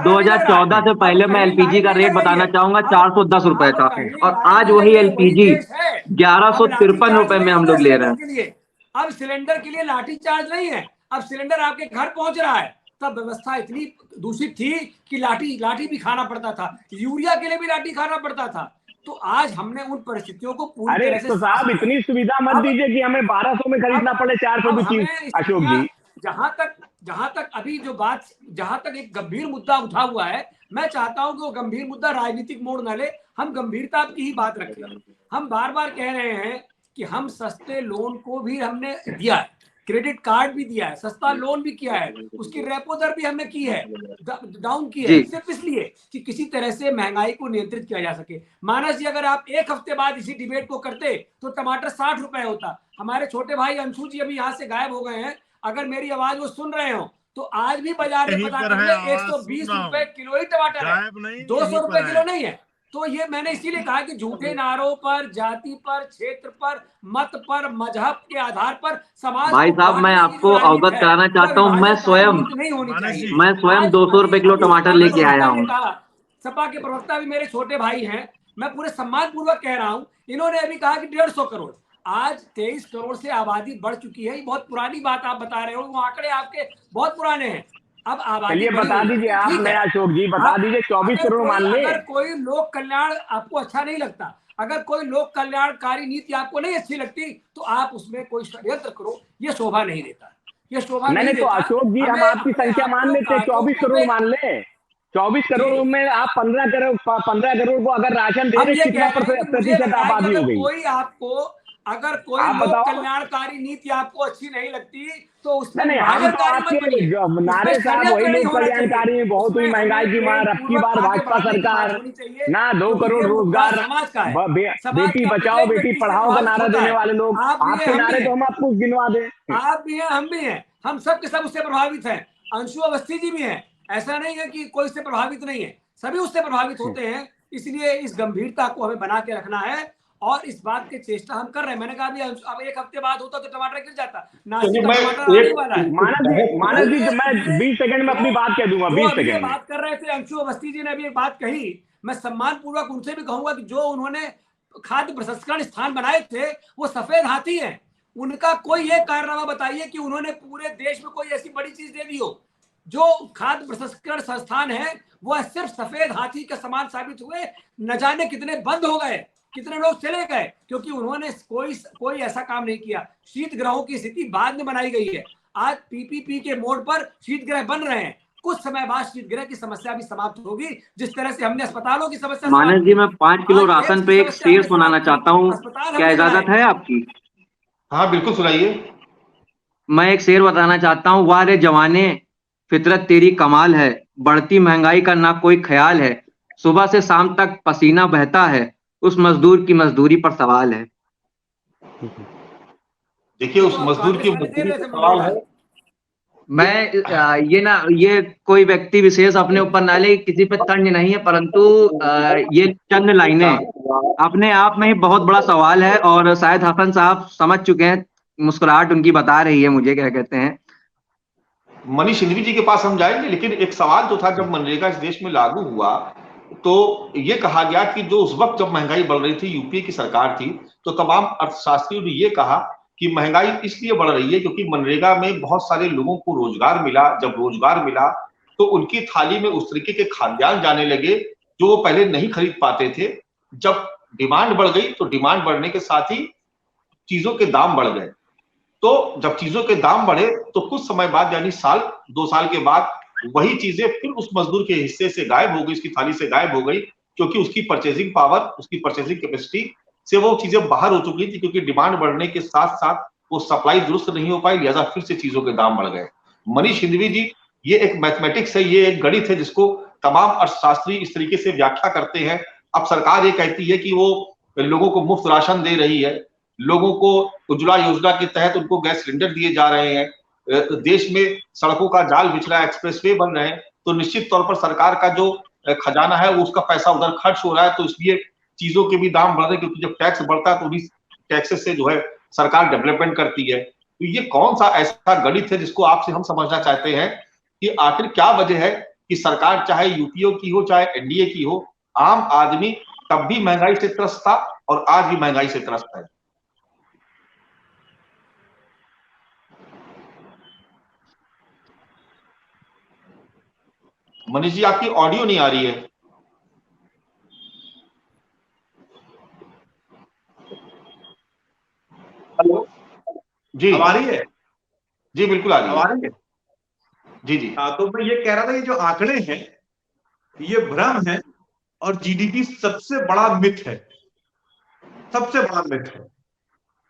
2014 से पहले मैं एलपीजी का रेट बताना चाहूंगा 410 रुपए था, और आज वही एलपीजी 1153 रुपए में हम लोग ले रहे हैं। अब सिलेंडर के लिए लाठी चार्ज नहीं है, अब सिलेंडर आपके घर पहुंच रहा है। तब व्यवस्था इतनी दूषित थी कि लाठी भी खाना पड़ता था, यूरिया के लिए भी लाठी खाना पड़ता था। तो आज हमने उन परिस्थितियों को पूरी तरह से, तो साहब इतनी सुविधा मत दीजिए कि हमें 1200 में खरीदना पड़े 400 की चीज। अशोक जी, जहां तक अभी जो बात, जहां तक एक गंभीर मुद्दा उठा हुआ है, मैं चाहता हूं कि वो गंभीर मुद्दा राजनीतिक मोड़ न ले, हम गंभीरता की ही बात रखें। हम बार बार कह रहे हैं कि हम सस्ते लोन को भी हमने दिया है, क्रेडिट कार्ड भी दिया है, सस्ता लोन भी किया है, उसकी रेपो दर भी हमने की है, डाउन की है, सिर्फ इसलिए कि किसी तरह से महंगाई को नियंत्रित किया जा सके। मानस जी, अगर आप एक हफ्ते बाद इसी डिबेट को करते तो टमाटर 60 रुपए होता। हमारे छोटे भाई अंशु जी अभी यहाँ से गायब हो गए हैं, अगर मेरी आवाज वो सुन रहे हो तो आज भी बाजार में 120 रुपए किलो ही टमाटर है, 200 रुपए किलो नहीं है। तो ये मैंने इसीलिए कहा कि झूठे नारों पर, जाति पर, क्षेत्र पर, मत पर, मजहब के आधार पर समाज, भाई साहब मैं आपको अवगत कराना चाहता हूँ, मैं स्वयं 200 रुपए किलो टमाटर लेके आया हूँ। सपा के प्रवक्ता भी मेरे छोटे भाई हैं, मैं पूरे सम्मान पूर्वक कह रहा हूँ। इन्होंने अभी कहा कि 150 करोड़, आज 23 करोड़ से आबादी बढ़ चुकी है। ये बहुत पुरानी बात आप बता रहे हो, वो आंकड़े आपके बहुत पुराने हैं। अब आबादी बता दीजिए आप, नया अशोक जी बता दीजिए, 24 करोड़ मान ले। अगर कोई लोक कल्याण आपको अच्छा नहीं लगता, अगर कोई लोक कल्याणकारी नीति आपको नहीं अच्छी लगती, तो आप उसमें कोई षड्यंत्र करो, ये शोभा नहीं देता, ये शोभा नहीं देता। तो अशोक जी हम आपकी संख्या मान लेते, 24 करोड़ मान ले। 24 करोड़ में आप 15 करोड़ को अगर राशन दे रहे, कितना प्रतिशत आबादी हो गई? कोई आपको अगर कोई आप लोक बताओ। कल्याणकारी नीति आपको अच्छी नहीं लगती तो उसमें नहीं, हम तो आपके नारे साहब वही लोग कल्याणकारी हैं, बहुत हुई महंगाई की मार, अब की बार भाजपा सरकार ना 2 करोड़ रोजगार, समाज का है, बेटी बचाओ बेटी पढ़ाओ का नारा देने वाले लोग, आपके नारे तो हम आपको गिनवा दें। आप भी हैं, हम भी हैं, हम सब के सब उससे प्रभावित हैं। अंशु अवस्थी जी भी हैं, ऐसा नहीं है कि कोई उससे प्रभावित नहीं है, सभी उससे प्रभावित होते हैं। इसलिए इस गंभीरता को हमें बना के रखना है और इस बात की चेष्टा हम कर रहे हैं। मैंने कहा अभी अब 1 हफ्ते बाद होता तो टमाटर गिर जाता, नासिक का टमाटर आने वाला है। मानस जी मैं 20 सेकंड में अपनी बात कह दूंगा, 20 सेकंड में बात कर रहे थे अंशु अवस्थी जी ने अभी एक बात कही, मैं सम्मान पूर्वक उनसे भी कहूंगा कि जो उन्होंने खाद्य प्रसंस्करण स्थान बनाए थे वो सफेद हाथी हैं। उनका कोई एक कारनामा बताइए कि उन्होंने पूरे देश में कोई ऐसी बड़ी चीज दे दी हो। जो खाद्य प्रसंस्करण संस्थान है वो सिर्फ सफेद हाथी के समान साबित हुए, न जाने कितने बंद हो गए, कितने लोग चले गए, क्योंकि उन्होंने कोई ऐसा काम नहीं किया। शीत गृहों की स्थिति बाद में बनाई गई है, आज पीपीपी के मोड पर शीत गृह बन रहे हैं, कुछ समय बाद शीत गृह की समस्या भी समाप्त होगी। जिस तरह से हमने अस्पतालों की समस्या, मानस जी मैं 5 किलो राशन पे एक शेर सुनाना चाहता हूँ, क्या इजाजत है आपकी? हाँ बिल्कुल सुनाइए। मैं एक शेर बताना चाहता हूँ, वाह रे जवाने फितरत तेरी कमाल है, बढ़ती महंगाई का ना कोई ख्याल है, सुबह से शाम तक पसीना बहता है, उस मजदूर की मजदूरी पर सवाल है। देखिए उस मजदूर की मजदूरी पर सवाल है। मैं ये कोई व्यक्ति विशेष अपने ऊपर ना ले, किसी पे तंज नहीं है, परंतु ये चंद लाइनें अपने आप में ही बहुत बड़ा सवाल है और शायद हसन साहब समझ चुके हैं। मुस्कुराहट उनकी बता रही है मुझे क्या कहते हैं। मनीष सिंघवी जी के पास हम जाएंगे, लेकिन एक सवाल जो था, जब मनरेगा इस देश में लागू हुआ तो ये कहा गया कि जो उस वक्त जब महंगाई बढ़ रही थी, यूपीए की सरकार थी, तो तमाम अर्थशास्त्रियों ने ये कहा कि महंगाई इसलिए बढ़ रही है क्योंकि मनरेगा में बहुत सारे लोगों को रोजगार मिला। जब रोजगार मिला तो उनकी थाली में उस तरीके के खाद्यान्न जाने लगे जो वो पहले नहीं खरीद पाते थे। जब डिमांड बढ़ गई तो डिमांड बढ़ने के साथ ही चीजों के दाम बढ़ गए। तो जब चीजों के दाम बढ़े तो कुछ समय बाद, यानी साल 2 साल के बाद, वही चीजें फिर उस मजदूर के हिस्से से गायब हो गई, उसकी थाली से गायब हो गई, क्योंकि उसकी परचेजिंग पावर, उसकी परचेजिंग कैपेसिटी से वो चीजें बाहर हो चुकी थी, क्योंकि डिमांड बढ़ने के साथ साथ वो सप्लाई दुरुस्त नहीं हो पाई, लिहाजा फिर से चीजों के दाम बढ़ गए। मनीष सिंघवी जी, ये एक मैथमेटिक्स है, ये एक गणित है जिसको तमाम अर्थशास्त्री इस तरीके से व्याख्या करते हैं। अब सरकार ये कहती है कि वो लोगों को मुफ्त राशन दे रही है, लोगों को उज्ज्वला योजना के तहत उनको गैस सिलेंडर दिए जा रहे हैं, देश में सड़कों का जाल बिछ रहा है, एक्सप्रेसवे बन रहे हैं, तो निश्चित तौर पर सरकार का जो खजाना है उसका पैसा उधर खर्च हो रहा है, तो इसलिए चीजों के भी दाम बढ़ रहे हैं, क्योंकि जब टैक्स बढ़ता है तो उन्हीं टैक्सेस से जो है सरकार डेवलपमेंट करती है। तो ये कौन सा ऐसा गणित है जिसको आपसे हम समझना चाहते हैं कि आखिर क्या वजह है कि सरकार, चाहे यूपीओ की हो चाहे एनडीए की हो, आम आदमी तब भी महंगाई से त्रस्त था और आज भी महंगाई से त्रस्त है। मनीष जी, आपकी ऑडियो नहीं आ रही है। हेलो जी अब आ रही है? जी बिल्कुल आ रही है। जी जी। हाँ, तो मैं ये कह रहा था कि जो आंकड़े हैं ये भ्रम है और जीडीपी सबसे बड़ा मिथ है, सबसे बड़ा मिथ है।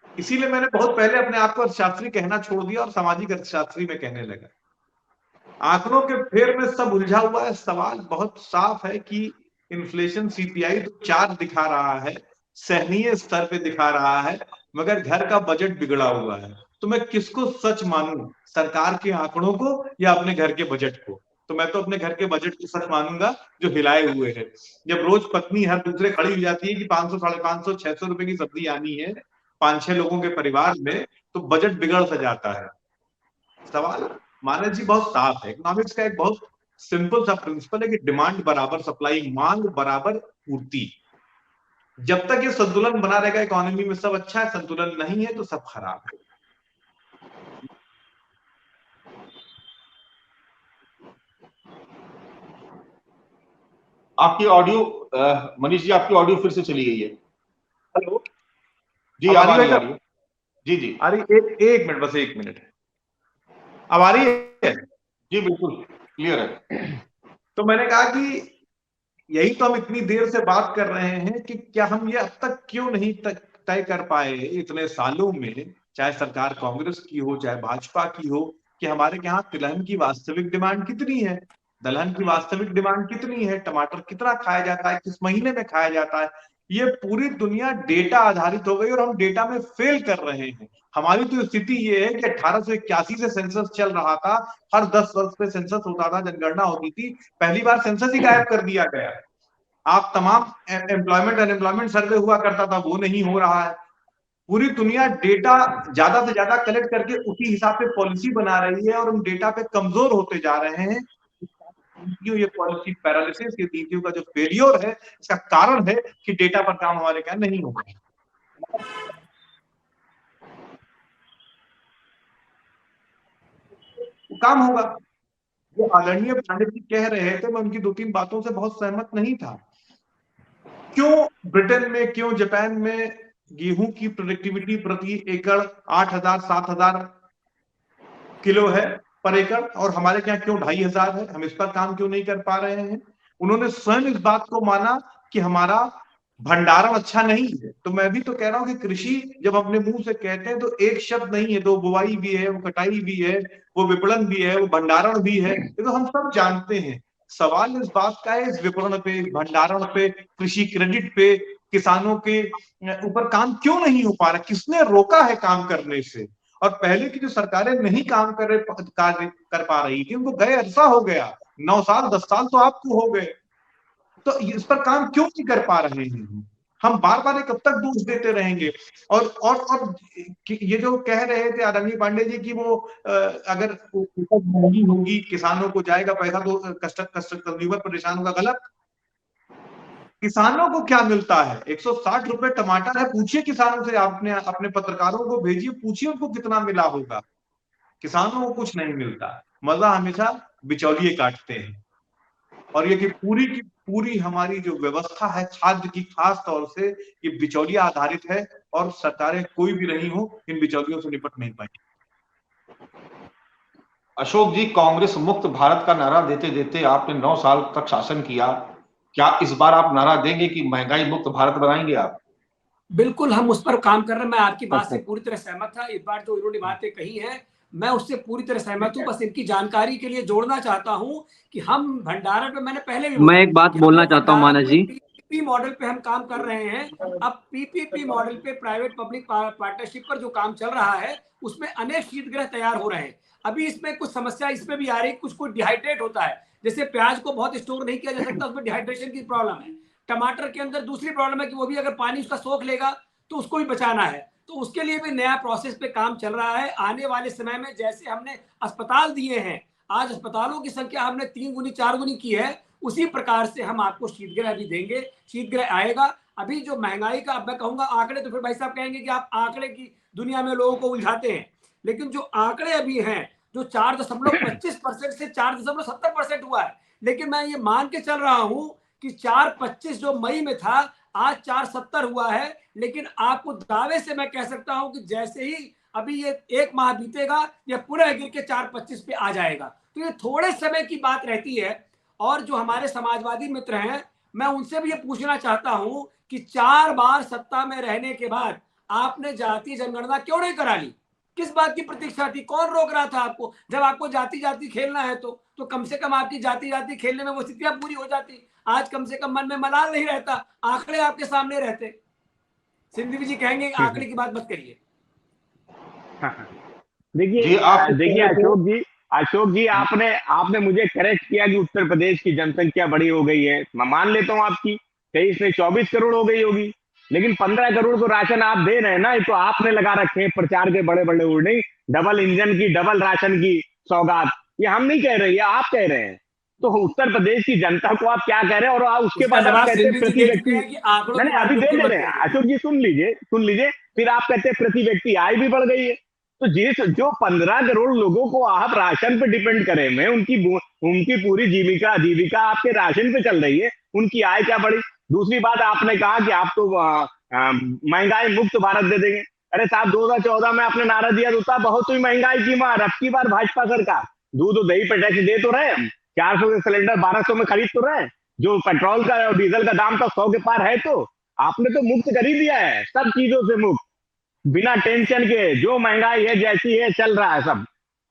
इसीलिए मैंने बहुत पहले अपने आप को अर्थशास्त्री कहना छोड़ दिया और सामाजिक अर्थशास्त्री में कहने लगा। आंकड़ों के फेर में सब उलझा हुआ है। सवाल बहुत साफ है कि इन्फ्लेशन सीपीआई तो 4 दिखा रहा है, सहनीय स्तर पे दिखा रहा है, मगर घर का बजट बिगड़ा हुआ है। तो मैं किसको सच मानूं, सरकार के आंकड़ों को या अपने घर के बजट को? तो मैं तो अपने घर के बजट को सच मानूंगा जो हिलाए हुए है। जब रोज पत्नी हर दूसरे खड़ी हो जाती है कि 500, 550, 600 रुपए की सब्जी आनी है 5-6 लोगों के परिवार में, तो बजट बिगड़ सा जाता है। सवाल मानस जी बहुत साफ है। इकोनॉमिक्स का एक बहुत सिंपल सा प्रिंसिपल है कि डिमांड बराबर सप्लाई, मांग बराबर पूर्ति। जब तक ये संतुलन बना रहेगा इकोनॉमी में सब अच्छा है, संतुलन नहीं है तो सब खराब है। आपकी ऑडियो, मनीष जी आपकी ऑडियो फिर से चली गई है। हेलो जी अब आ रही है। जी जी अरे एक मिनट, बस 1 मिनट। अब आ रही है? जी बिल्कुल क्लियर है। तो मैंने कहा कि यही तो हम इतनी देर से बात कर रहे हैं कि क्या हम ये अब तक क्यों नहीं तय कर पाए इतने सालों में, चाहे सरकार कांग्रेस की हो चाहे भाजपा की हो, कि हमारे यहाँ तिलहन की वास्तविक डिमांड कितनी है, दलहन की वास्तविक डिमांड कितनी है, टमाटर कितना खाया जाता है, किस महीने में खाया जाता है। ये पूरी दुनिया डेटा आधारित हो गई और हम डेटा में फेल कर रहे हैं। हमारी तो स्थिति ये है कि 1881 से सेंसस चल रहा था, हर 10 वर्ष पे सेंसस होता था, जनगणना होती थी, पहली बार सेंसस ही गायब कर दिया गया। आप तमाम एम्प्लॉयमेंट अनएम्प्लॉयमेंट सर्वे हुआ करता था, वो नहीं हो रहा है। पूरी दुनिया डेटा ज्यादा से ज्यादा कलेक्ट करके उसी हिसाब से पॉलिसी बना रही है और हम डेटा पे कमजोर होते जा रहे हैं। ये पॉलिसी पैरालिसिस, ये नीतियों का जो फेलियर है, इसका कारण है कि डेटा पर काम हमारे क्या नहीं हो रहा है। काम होगा। जो आदरणीय पांडे जी कह रहे थे, मैं उनकी 2-3 बातों से बहुत सहमत नहीं था। क्यों ब्रिटेन में, क्यों जापान में गेहूं की प्रोडक्टिविटी प्रति एकड़ 8,000-7,000 किलो है पर एकड़, और हमारे यहाँ क्यों 2,500 है? हम इस पर काम क्यों नहीं कर पा रहे हैं? उन्होंने स्वयं इस बात को माना कि हमारा भंडारण अच्छा नहीं है। तो मैं भी तो कह रहा हूं कि कृषि जब अपने मुंह से कहते हैं तो एक शब्द नहीं है, तो बुवाई भी है, वो कटाई भी है, वो विपणन भी है, वो भंडारण भी है, ये तो हम सब जानते हैं। सवाल इस बात का है, इस विपणन पे, भंडारण पे, कृषि क्रेडिट पे, किसानों के ऊपर काम क्यों नहीं हो पा रहा? किसने रोका है काम करने से? और पहले की जो सरकारें नहीं काम कार्य कर पा रही थी, उनको गए अरसा हो गया, 9 साल 10 साल तो आपको हो गए, तो इस पर काम क्यों नहीं कर पा रहे हैं? हम बार बार कब तक दोष देते रहेंगे? और ये जो कह रहे थे आदरणीय पांडे जी की वो अगर उपज महंगी होगी, किसानों को जाएगा पैसा, तो कंज्यूमर परेशान होगा, गलत। किसानों को क्या मिलता है? 160 रुपए टमाटर है, पूछिए किसानों से, आपने अपने पत्रकारों को भेजिए, पूछिए उनको कितना मिला होगा। किसानों को कुछ नहीं मिलता, मजा हमेशा बिचौलिए काटते हैं। और ये कि पूरी की पूरी हमारी जो व्यवस्था है खाद्य की, खास तौर से ये बिचौलिया आधारित है, और सरकारें कोई भी रही हो, इन बिचौलियों से निपट नहीं पाई। अशोक जी, कांग्रेस मुक्त भारत का नारा देते देते आपने 9 साल तक शासन किया, क्या इस बार आप नारा देंगे कि महंगाई मुक्त भारत बनाएंगे आप? बिल्कुल, हम उस पर काम कर रहे हैं। मैं आपकी बात से पूरी तरह सहमत था। इस बार जो इन्होंने बातें कही हैं, मैं उससे पूरी तरह सहमत हूँ। बस इनकी जानकारी के लिए जोड़ना चाहता हूँ कि हम भंडारण पे, मैंने पहले भी मैं एक बात बोलना चाहता हूँ मानस जी। पीपीपी मॉडल पे हम काम कर रहे हैं। अब पीपीपी मॉडल पे, प्राइवेट पब्लिक पार्टनरशिप पर जो काम चल रहा है, उसमें अनेक शीतगृह तैयार हो रहे हैं। अभी इसमें कुछ समस्या इसमें भी आ रही है, कुछ डिहाइड्रेट होता है। जैसे प्याज को बहुत स्टोर नहीं किया जा सकता, उसमें डिहाइड्रेशन की प्रॉब्लम है। टमाटर के अंदर दूसरी प्रॉब्लम है कि वो भी अगर पानी उसका सोख लेगा तो उसको भी बचाना है। तो उसके लिए भी नया प्रोसेस पे काम चल रहा है। आने वाले समय में जैसे हमने अस्पताल दिए हैं, आज अस्पतालों की संख्या हमने 3 गुनी 4 गुनी की है, उसी प्रकार से हम आपको शीतगृह भी देंगे। शीतगृह आएगा। अभी जो महंगाई का, अब मैं कहूंगा आंकड़े, तो फिर भाई साहब कहेंगे कि आप आंकड़े की दुनिया में लोगों को उलझाते हैं, लेकिन जो आंकड़े अभी हैं, जो 4.25% से 4.70% हुआ है, लेकिन मैं ये मान के चल रहा हूं कि 4.25 जो मई में था, आज 4.70 हुआ है। लेकिन आपको दावे से मैं कह सकता हूं कि जैसे ही अभी ये 1 माह बीतेगा, ये पुनः गिर के 4.25 पे आ जाएगा। तो ये थोड़े समय की बात रहती है। और जो हमारे समाजवादी मित्र हैं, मैं उनसे भी ये पूछना चाहता हूं कि 4 बार सत्ता में रहने के बाद आपने जातीय जनगणना क्यों नहीं करा ली? किस बात की प्रतीक्षा थी? कौन रोक रहा था आपको? जब आपको जाति जाति खेलना है तो कम से कम आपकी जाति जाति खेलने में वो स्थितियां पूरी हो जाती। आज कम से कम मन में मलाल नहीं रहता, आंकड़े आपके सामने रहते। सिंधवी जी कहेंगे आंकड़े की बात मत करिए। देखिए अशोक जी आपने मुझे करेक्ट किया कि उत्तर प्रदेश की जनसंख्या बड़ी हो गई है। मैं मान लेता हूँ आपकी, 23 में 24 करोड़ हो गई होगी, लेकिन 15 करोड़ को राशन आप दे रहे हैं ना, तो आपने लगा रखे हैं प्रचार के बड़े बड़े उड़ने, डबल इंजन की, डबल राशन की सौगात। ये हम नहीं कह रहे, ये आप कह रहे हैं। तो उत्तर प्रदेश की जनता को आप क्या कह रहे हैं? और उसके बाद आप कहते हैं प्रति व्यक्ति, नहीं अभी दे ले रहे हैं। अशोक जी सुन लीजिए, फिर आप कहते हैं प्रति व्यक्ति आय भी बढ़ गई है। तो जो 15 करोड़ लोगों को आप राशन पे डिपेंड करे हुए, उनकी पूरी जीविका आपके राशन पे चल रही है, उनकी आय क्या बढ़ी? दूसरी बात, आपने कहा कि आप तो महंगाई मुक्त भारत दे देंगे। अरे साहब, 2014 में आपने नारा दिया तो था बहुत ही महंगाई की मार। अब की बार भाजपा सरकार दूध और दही पे टैक्स दे तो रहे, 400 के सिलेंडर 1200 में खरीद तो रहे, जो पेट्रोल का और डीजल का दाम तो 100 के पार है। तो आपने तो मुक्त कर ही दिया है, सब चीजों से मुक्त, बिना टेंशन के, जो महंगाई है जैसी है चल रहा है सब।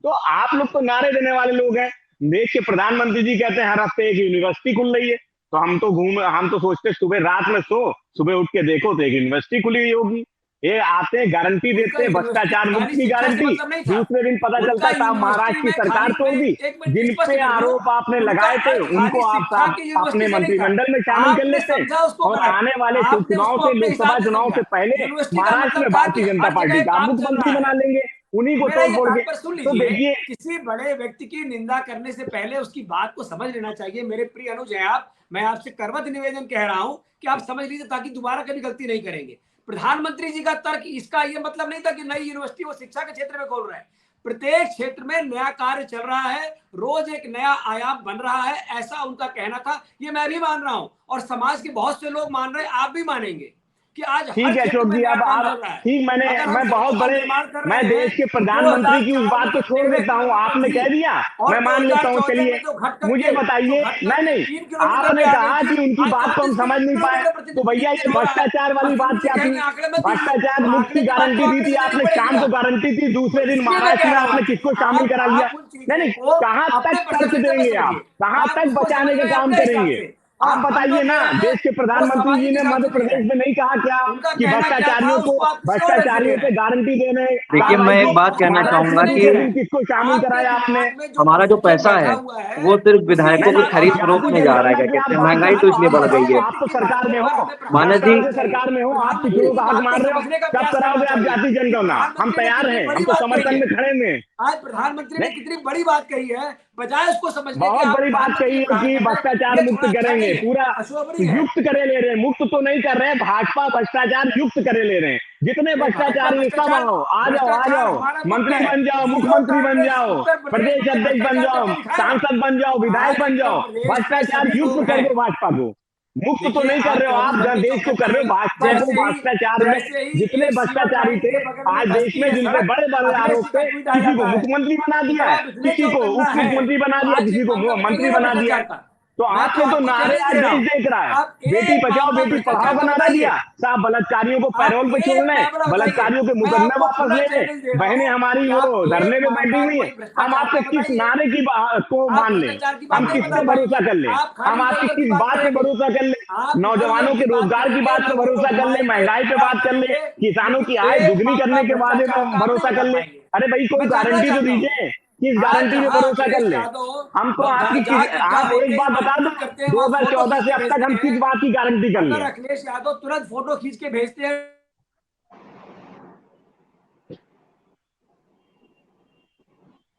तो आप लोग तो नारे देने वाले लोग हैं। देश के प्रधानमंत्री जी कहते हैं हर हफ्ते एक यूनिवर्सिटी खुल रही है, तो हम तो सोचते सुबह रात में सो, सुबह उठ के देखो तो एक यूनिवर्सिटी खुली हुई होगी। ये आते हैं गारंटी देते हैं भ्रष्टाचार मुक्त की गारंटी, दूसरे दिन पता चलता है साहब महाराष्ट्र की सरकार तोड़ दी। जिन पे आरोप आपने लगाए थे उनको आप अपने मंत्रिमंडल में शामिल कर लेते हैं, और आने वाले चुनाव से, लोकसभा चुनाव से पहले महाराष्ट्र में भारतीय जनता पार्टी का मुख्यमंत्री बना लेंगे उन्हीं को तोड़ फोड़ के। तो देखिए, किसी बड़े व्यक्ति की निंदा करने से पहले उसकी बात को समझ लेना चाहिए। मेरे प्रिय अनुज हैं आप, मैं आपसे करवत निवेदन कह रहा हूं कि आप समझ लीजिए ताकि दोबारा कभी गलती नहीं करेंगे। प्रधानमंत्री जी का तर्क इसका ये मतलब नहीं था कि नई यूनिवर्सिटी वो शिक्षा के क्षेत्र में खोल रहा है। प्रत्येक क्षेत्र में नया कार्य चल रहा है, रोज एक नया आयाम बन रहा है, ऐसा उनका कहना था। ये मैं भी मान रहा हूं और समाज के बहुत से लोग मान रहे हैं, आप भी मानेंगे कि आज ठीक है अशोक जी, अब आप ठीक, मैं बहुत बड़े, मैं देश के प्रधानमंत्री की उस बात को छोड़ देता हूँ, आपने कह दिया मैं मान लेता हूँ। चलिए मुझे बताइए, नहीं आपने कहा कि उनकी बात को हम समझ नहीं पाए, तो भैया ये भ्रष्टाचार वाली बात क्या थी? भ्रष्टाचार मुक्त की गारंटी दी थी आपने, शाम को गारंटी थी, दूसरे दिन महाराष्ट्र में आपने किसको शामिल करा लिया? नहीं, कहाँ तक तर्क देंगे आप, कहाँ तक बचाने का काम करेंगे? आप बताइए ना। देश के प्रधानमंत्री जी ने मध्य प्रदेश में नहीं कहा क्या कि भ्रष्टाचारियों पे गारंटी देने? देखिए मैं एक बात कहना चाहूंगा कि किसको शामिल कराया आपने? हमारा जो पैसा है वो सिर्फ विधायकों की खरीद फरोख्त में जा रहा है। क्या कहते हैं, महंगाई तो इसलिए बढ़ गई है। आप तो सरकार में हो, मानस जी सरकार में हो, आप पिछड़ों का हक मार रहे हो, कब कराओगे आप जाति जनगणना? हम तैयार हैं, हम तो समर्थन में खड़े हैं। आज प्रधानमंत्री ने कितनी बड़ी बात कही है, बजाय उसको समझने बहुत बड़ी बात कही है कि भ्रष्टाचार मुक्त करेंगे, पूरा युक्त करे ले रहे हैं, मुक्त तो नहीं कर रहे हैं, भाजपा भ्रष्टाचार युक्त करे ले रहे हैं। जितने भ्रष्टाचारी सब आओ, आ जाओ, मंत्री बन जाओ, मुख्यमंत्री बन जाओ, प्रदेश अध्यक्ष बन जाओ, सांसद बन जाओ, विधायक बन जाओ, भ्रष्टाचार युक्त कर दो भाजपा को। मुक्त तो नहीं कर रहे हो आप, देश को कर रहे हो भाजपा को भ्रष्टाचार में। जितने भ्रष्टाचारी थे आज देश में, जिनके बड़े बड़े आरोप थे, किसी को मुख्यमंत्री बना दिया है, किसी को उप मुख्यमंत्री बना दिया, किसी को मंत्री बना दिया। तो आपने तो नारे आज देश देख रहा है, बेटी बचाओ बेटी पढ़ाओ का नारा दिया, साहब बलात्कारियों को पैरोल पे छोड़ना है, बलात्कारियों के मुकदमे वापस लेने, बहनें हमारी वो धरने में बैठी हुई है। हम आपसे किस नारे की को मान लें? हम किस पे भरोसा कर लें? हम आपकी किस बात पे भरोसा कर लें? नौजवानों के रोजगार की बात पे भरोसा कर लें, महंगाई पे बात कर लें, किसानों की आय दुगनी करने के वादे में भरोसा कर लें? अरे भाई कोई गारंटी तो दीजिए, किस गारंटी पे भरोसा कर ले? हम तो आपकी आप एक बात बता दो, 2014 से अब तक हम किस बात की गारंटी कर ले? अखिलेश यादव तुरंत फोटो खींच के भेजते हैं।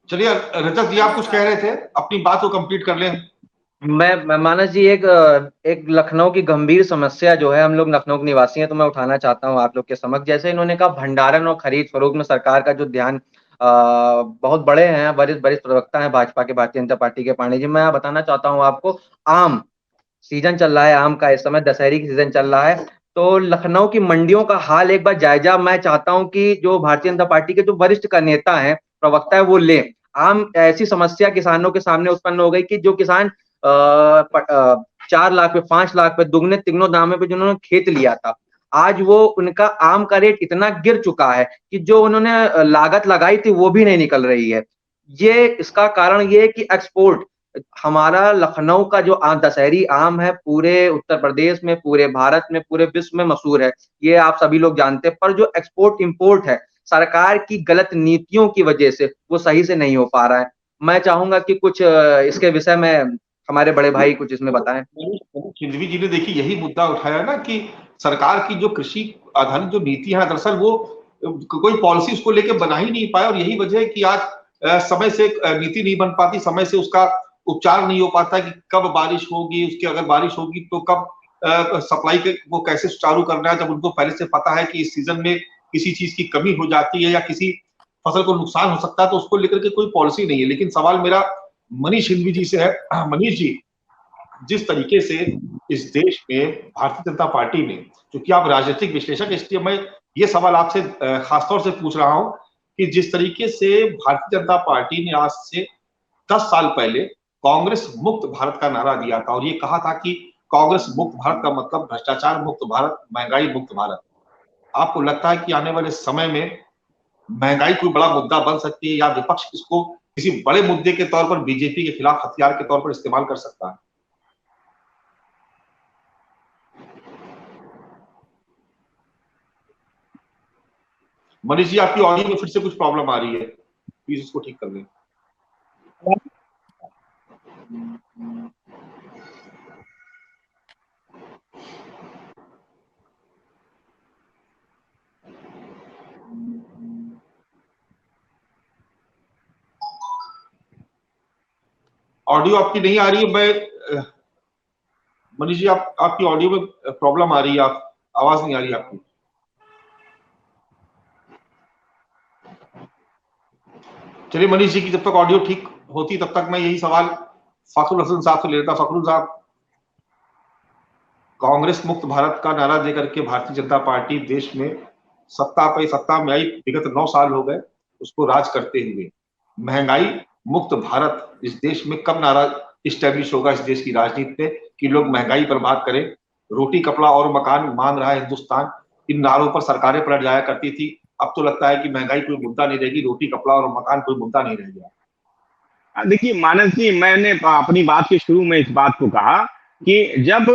चलिए रजत जी, आप कुछ कह रहे थे, अपनी बात को कंप्लीट कर लें। मैं मानस जी एक लखनऊ की गंभीर समस्या जो है, हम लोग लखनऊ के निवासी हैं तो मैं उठाना चाहता हूं आप लोग के समक्ष। जैसे इन्होंने कहा भंडारण और खरीद फरोख्त में सरकार का जो ध्यान, बहुत बड़े हैं, वरिष्ठ प्रवक्ता हैं भाजपा के, भारतीय जनता पार्टी के पांडे जी। मैं बताना चाहता हूं आपको, आम सीजन चल रहा है, आम का इस समय दशहरी की सीजन चल रहा है, तो लखनऊ की मंडियों का हाल एक बार जायजा मैं चाहता हूं कि जो भारतीय जनता पार्टी के जो वरिष्ठ का नेता है, प्रवक्ता है, वो ले। आम ऐसी समस्या किसानों के सामने उत्पन्न हो गई कि जो किसान 4 लाख पे 5 लाख पे दुगने तिगनों दामों पे जिन्होंने खेत लिया था, आज वो उनका आम का रेट इतना गिर चुका है कि जो उन्होंने लागत लगाई थी वो भी नहीं निकल रही है। ये इसका कारण ये है कि एक्सपोर्ट, हमारा लखनऊ का जो दशहरी आम है पूरे उत्तर प्रदेश में, पूरे भारत में, पूरे विश्व में मशहूर है, ये आप सभी लोग जानते हैं। पर जो एक्सपोर्ट इंपोर्ट है, सरकार की गलत नीतियों की वजह से वो सही से नहीं हो पा रहा है। मैं चाहूंगा कि कुछ इसके विषय में हमारे बड़े भाई कुछ इसमें बताएं। सिंधवी जी ने देखिए यही मुद्दा उठाया ना कि सरकार की जो कृषि आधारित जो नीति है, दरअसल वो कोई पॉलिसी उसको लेके बना ही नहीं पाया, और यही वजह है कि आज समय से नीति नहीं बन पाती, समय से उसका उपचार नहीं हो पाता कि कब बारिश होगी, उसकी अगर बारिश होगी तो कब सप्लाई के वो कैसे सुचारू करना है, जब उनको पहले से पता है कि इस सीजन में किसी चीज की कमी हो जाती है या किसी फसल को नुकसान हो सकता है, तो उसको लेकर के कोई पॉलिसी नहीं है। लेकिन सवाल मेरा मनीष सिंघवी जी से है। मनीष जी, जिस तरीके से इस देश में भारतीय जनता पार्टी ने, क्योंकि आप राजनीतिक विश्लेषक, इसलिए मैं ये सवाल आपसे खासतौर से पूछ रहा हूं कि जिस तरीके से भारतीय जनता पार्टी ने आज से 10 साल पहले कांग्रेस मुक्त भारत का नारा दिया था और ये कहा था कि कांग्रेस मुक्त भारत का मतलब भ्रष्टाचार मुक्त भारत, महंगाई मुक्त भारत। आपको लगता है कि आने वाले समय में महंगाई कोई बड़ा मुद्दा बन सकती है, या विपक्ष इसको किसी बड़े मुद्दे के तौर पर बीजेपी के खिलाफ हथियार के तौर पर इस्तेमाल कर सकता है? मनीष जी, आपकी ऑडियो में फिर से कुछ प्रॉब्लम आ रही है, प्लीज इसको ठीक कर लें। ऑडियो आपकी नहीं आ रही है। मैं मनीष जी, आपकी ऑडियो में प्रॉब्लम आ रही है, आप आवाज नहीं आ रही आपकी। चलिए मनीष जी की जब तक ऑडियो ठीक होती तब तक मैं यही सवाल फखरुल हसन साहब से ले लेता। फखरुल साहब, कांग्रेस मुक्त भारत का नारा देकर के भारतीय जनता पार्टी देश में सत्ता में आई, विगत 9 साल हो गए उसको राज करते हुए। महंगाई मुक्त भारत इस देश में कब नारा इस्टेब्लिश होगा इस देश की राजनीति में कि लोग महंगाई पर बात करें? रोटी कपड़ा और मकान मान रहा है हिंदुस्तान, इन नारों पर सरकारें पलट जाया करती थी। अब तो लगता है कि महंगाई कोई मुद्दा नहीं रहेगी, रोटी कपड़ा और मकान कोई मुद्दा नहीं रह गया। देखिए मानस जी, मैंने अपनी बात के शुरू में इस बात को कहा कि जब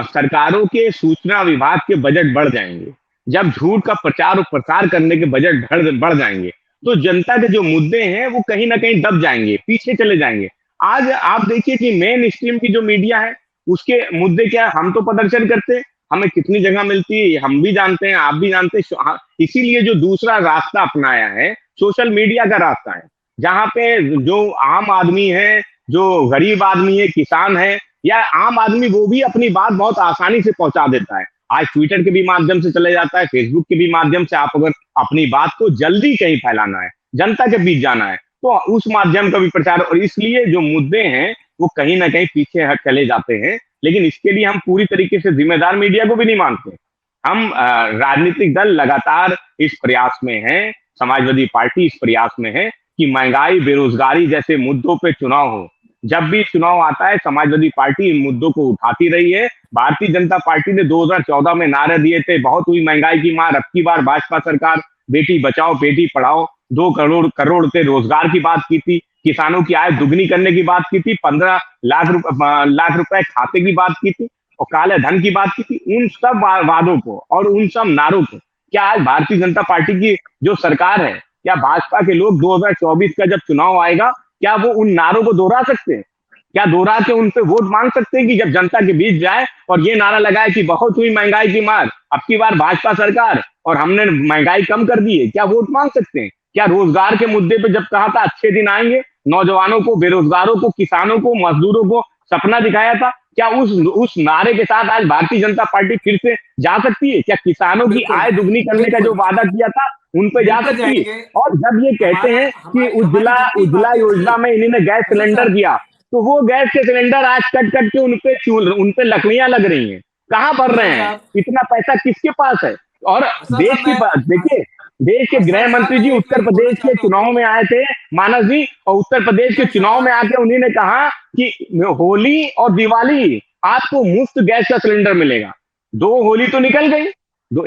सरकारों के सूचना विभाग के बजट बढ़ जाएंगे, जब झूठ का प्रचार और प्रसार करने के बजट बढ़ जाएंगे, तो जनता के जो मुद्दे हैं वो कहीं ना कहीं दब जाएंगे, पीछे चले जाएंगे। आज आप देखिए कि मेन स्ट्रीम की जो मीडिया है उसके मुद्दे क्या, हम तो प्रदर्शन करते हैं, हमें कितनी जगह मिलती है हम भी जानते हैं, आप भी जानते हैं। इसीलिए जो दूसरा रास्ता अपनाया है सोशल मीडिया का रास्ता है, जहां पे जो आम आदमी है, जो गरीब आदमी है, किसान है या आम आदमी, वो भी अपनी बात बहुत आसानी से पहुंचा देता है। आज ट्विटर के भी माध्यम से चले जाता है, फेसबुक के भी माध्यम से। आप अगर अपनी बात को जल्दी कहीं फैलाना है, जनता के बीच जाना है, तो उस माध्यम का भी प्रचार, और इसलिए जो मुद्दे हैं वो कहीं ना कहीं पीछे हट चले जाते हैं। लेकिन इसके लिए हम पूरी तरीके से जिम्मेदार मीडिया को भी नहीं मानते। हम राजनीतिक दल लगातार इस प्रयास में हैं, समाजवादी पार्टी इस प्रयास में है कि महंगाई, बेरोजगारी जैसे मुद्दों पे चुनाव हो। जब भी चुनाव आता है समाजवादी पार्टी इन मुद्दों को उठाती रही है। भारतीय जनता पार्टी ने 2014 में नारे दिए थे, बहुत हुई महंगाई की मार, अब की बार भाजपा सरकार बेटी बचाओ बेटी पढ़ाओ, 2 करोड़ के रोजगार की बात की थी, किसानों की आय दुगनी करने की बात की थी, 15 लाख रुपए खाते की बात की थी और काले धन की बात की थी। उन सब वादों को और उन सब नारों को क्या आज भारतीय जनता पार्टी की जो सरकार है, क्या भाजपा के लोग 2024 का जब चुनाव आएगा क्या वो उन नारों को दोहरा सकते हैं? क्या दोहरा के उन पे वोट मांग सकते हैं कि जब जनता के बीच जाए और ये नारा लगाए कि बहुत हुई महंगाई की मार, अब की बार भाजपा सरकार और हमने महंगाई कम कर दी है? क्या वोट मांग सकते हैं? क्या रोजगार के मुद्दे पे जब कहा था अच्छे दिन आएंगे, नौजवानों को, बेरोजगारों को, किसानों को, मजदूरों को सपना दिखाया था, क्या उस नारे के साथ आज भारतीय जनता पार्टी फिर से जा सकती है? क्या किसानों की आय दुगनी करने का जो वादा किया था उन पे जा सकती है? और जब ये कहते हैं कि उज्ज्वला योजना में इन्होंने गैस सिलेंडर दिया, तो वो गैस के सिलेंडर आज कट के उनपे लकड़ियां लग रही हैं। कहाँ भर रहे हैं? इतना पैसा किसके पास है? और देश की बात देखिए, देश के गृह मंत्री जी उत्तर प्रदेश के चुनाव में आए थे मानस जी, और उत्तर प्रदेश के चुनाव में आके उन्होंने कहा कि होली और दिवाली आपको मुफ्त गैस का सिलेंडर मिलेगा। 2 होली तो निकल गई,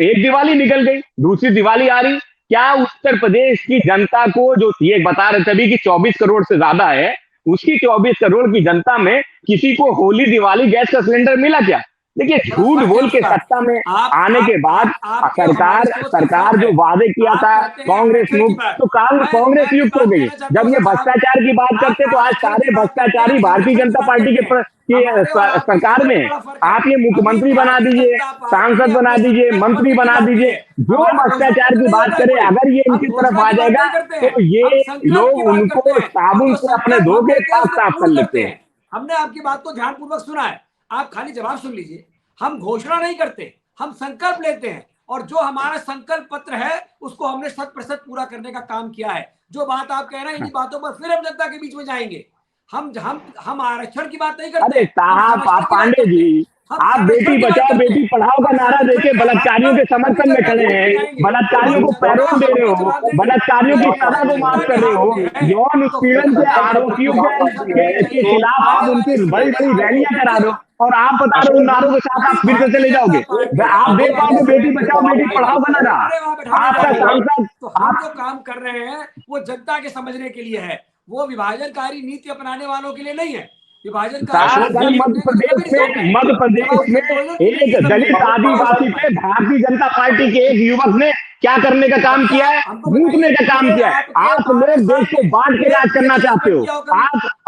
एक दिवाली निकल गई, दूसरी दिवाली आ रही। क्या उत्तर प्रदेश की जनता को, जो ये बता रहे थे अभी कि 24 करोड़ से ज्यादा है, उसकी 24 करोड़ की जनता में किसी को होली दिवाली गैस का सिलेंडर मिला क्या? देखिए, झूठ बोल के सत्ता में आने के बाद सरकार जो वादे किया था कांग्रेस मुक्त, तो कांग्रेस युक्त हो गई। जब ये भ्रष्टाचार की बात करते तो आज सारे भ्रष्टाचारी भारतीय जनता पार्टी के सरकार में। आप ये मुख्यमंत्री बना दीजिए, सांसद बना दीजिए, मंत्री बना दीजिए, जो भ्रष्टाचार की बात करे, अगर ये इनकी तरफ आ जाएगा तो ये लोग उनको साबुन से अपने धो के साफ कर लेते हैं। हमने आपकी बात को ध्यानपूर्वक सुना है, आप खाली जवाब सुन लीजिए। हम घोषणा नहीं करते, हम संकल्प लेते हैं, और जो हमारा संकल्प पत्र है उसको हमने 100% पूरा करने का काम किया है। जो बात आप कह रहे हैं, इन्हीं बातों पर फिर हम जनता के बीच में जाएंगे। हम आरक्षण की बात नहीं करते। अरे साहब पांडे जी, आप बेटी बचाओ बेटी पढ़ाओ का नारा देके बलात्कारियों के समर्थन में खड़े हैं, बलात्कारियों को पैरोल दे रहे हो, बलात्कारियों की सजा को माफ कर रहे हो, यौन उत्पीड़न के आरोपियों के खिलाफ आप उनकी बड़ी बड़ी रैलियां करा रहे हो, और आप बता रहे हो उन नारों के साथ आप फिर से चले जाओगे। आप दे पाओगे बेटी बचाओ बेटी पढ़ाओ का नारा? आपका सांसद तो हम जो काम कर रहे हैं वो जनता के समझने के लिए है, वो विभाजनकारी नीति अपनाने वालों के लिए नहीं है। मध्य प्रदेश में एक दलित आदिवासी पे भारतीय जनता पार्टी के एक युवक ने क्या करने का काम किया है? लूटने का काम किया है। आप लोग देश को बांट के राज करना चाहते हो।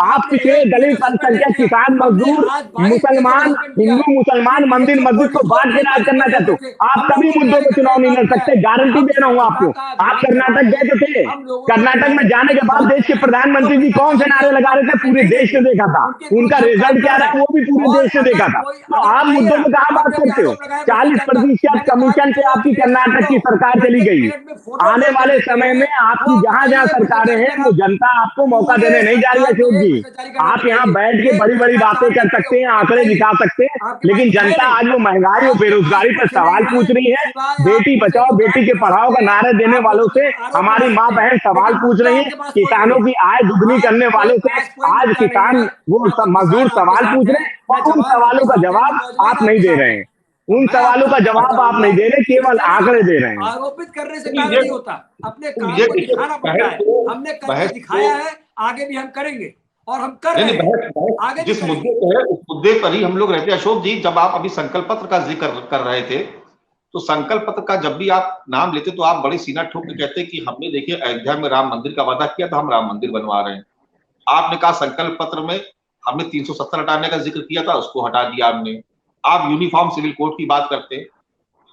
आप पिछले दलित अल्पसंख्यक किसान मजदूर मुसलमान हिंदू मुसलमान मंदिर मस्जिद को बांट के राज करना चाहते हो। आप सभी मुद्दों पे चुनाव नहीं लड़ सकते, गारंटी दे रहा हूँ आपको। आप कर्नाटक गए तो थे, कर्नाटक में जाने के बाद देश के प्रधानमंत्री जी कौन से नारे लगा रहे थे? पूरे देश ने देखा था। उनका रिजल्ट क्या रहा वो भी पूरे देश ने देखा था। तो आप मुद्दों में कहाँ बात करते हो? 40% कमीशन पे आपकी कर्नाटक की सरकार चली गई। आने वाले समय में आपकी जहां जहां सरकारें हैं वो जनता आपको मौका देने नहीं जा रही है। अशोक जी, आप यहाँ बैठ के बड़ी बड़ी बातें कर सकते हैं, आंकड़े दिखा सकते हैं, लेकिन जनता आज वो महंगाई और बेरोजगारी पर सवाल पूछ रही है। बेटी बचाओ बेटी के पढ़ाओ का नारे देने वालों से हमारी माँ बहन सवाल पूछ रही है। किसानों की आय दुगनी करने वालों से आज किसान वो मजदूर सवाल पूछ रहे हैं, और उन सवालों का जवाब आप नहीं दे रहे हैं। उन सवालों का जवाब आप नहीं दे रहे, केवल आंकड़े दे रहे हैं। आरोपित करने से काम नहीं होता, अपने काम को दिखाना पड़ता है। हमने करके दिखाया है, आगे भी हम करेंगे और हम कर रहे हैं। आगे जिस मुद्दे पर है उस मुद्दे पर ही हम लोग रहते हैं। अशोक जी, जब आप अभी संकल्प पत्र का जिक्र कर रहे थे, तो संकल्प पत्र का जब भी आप नाम लेते तो आप बड़ी सीना ठोक के कहते कि हमने देखिए अयोध्या में राम मंदिर का वादा किया था, हम राम मंदिर बनवा रहे हैं। आपने कहा संकल्प पत्र में हमने 370 हटाने का जिक्र किया था, उसको हटा दिया आपने। आप यूनिफॉर्म सिविल कोड की बात करते हैं।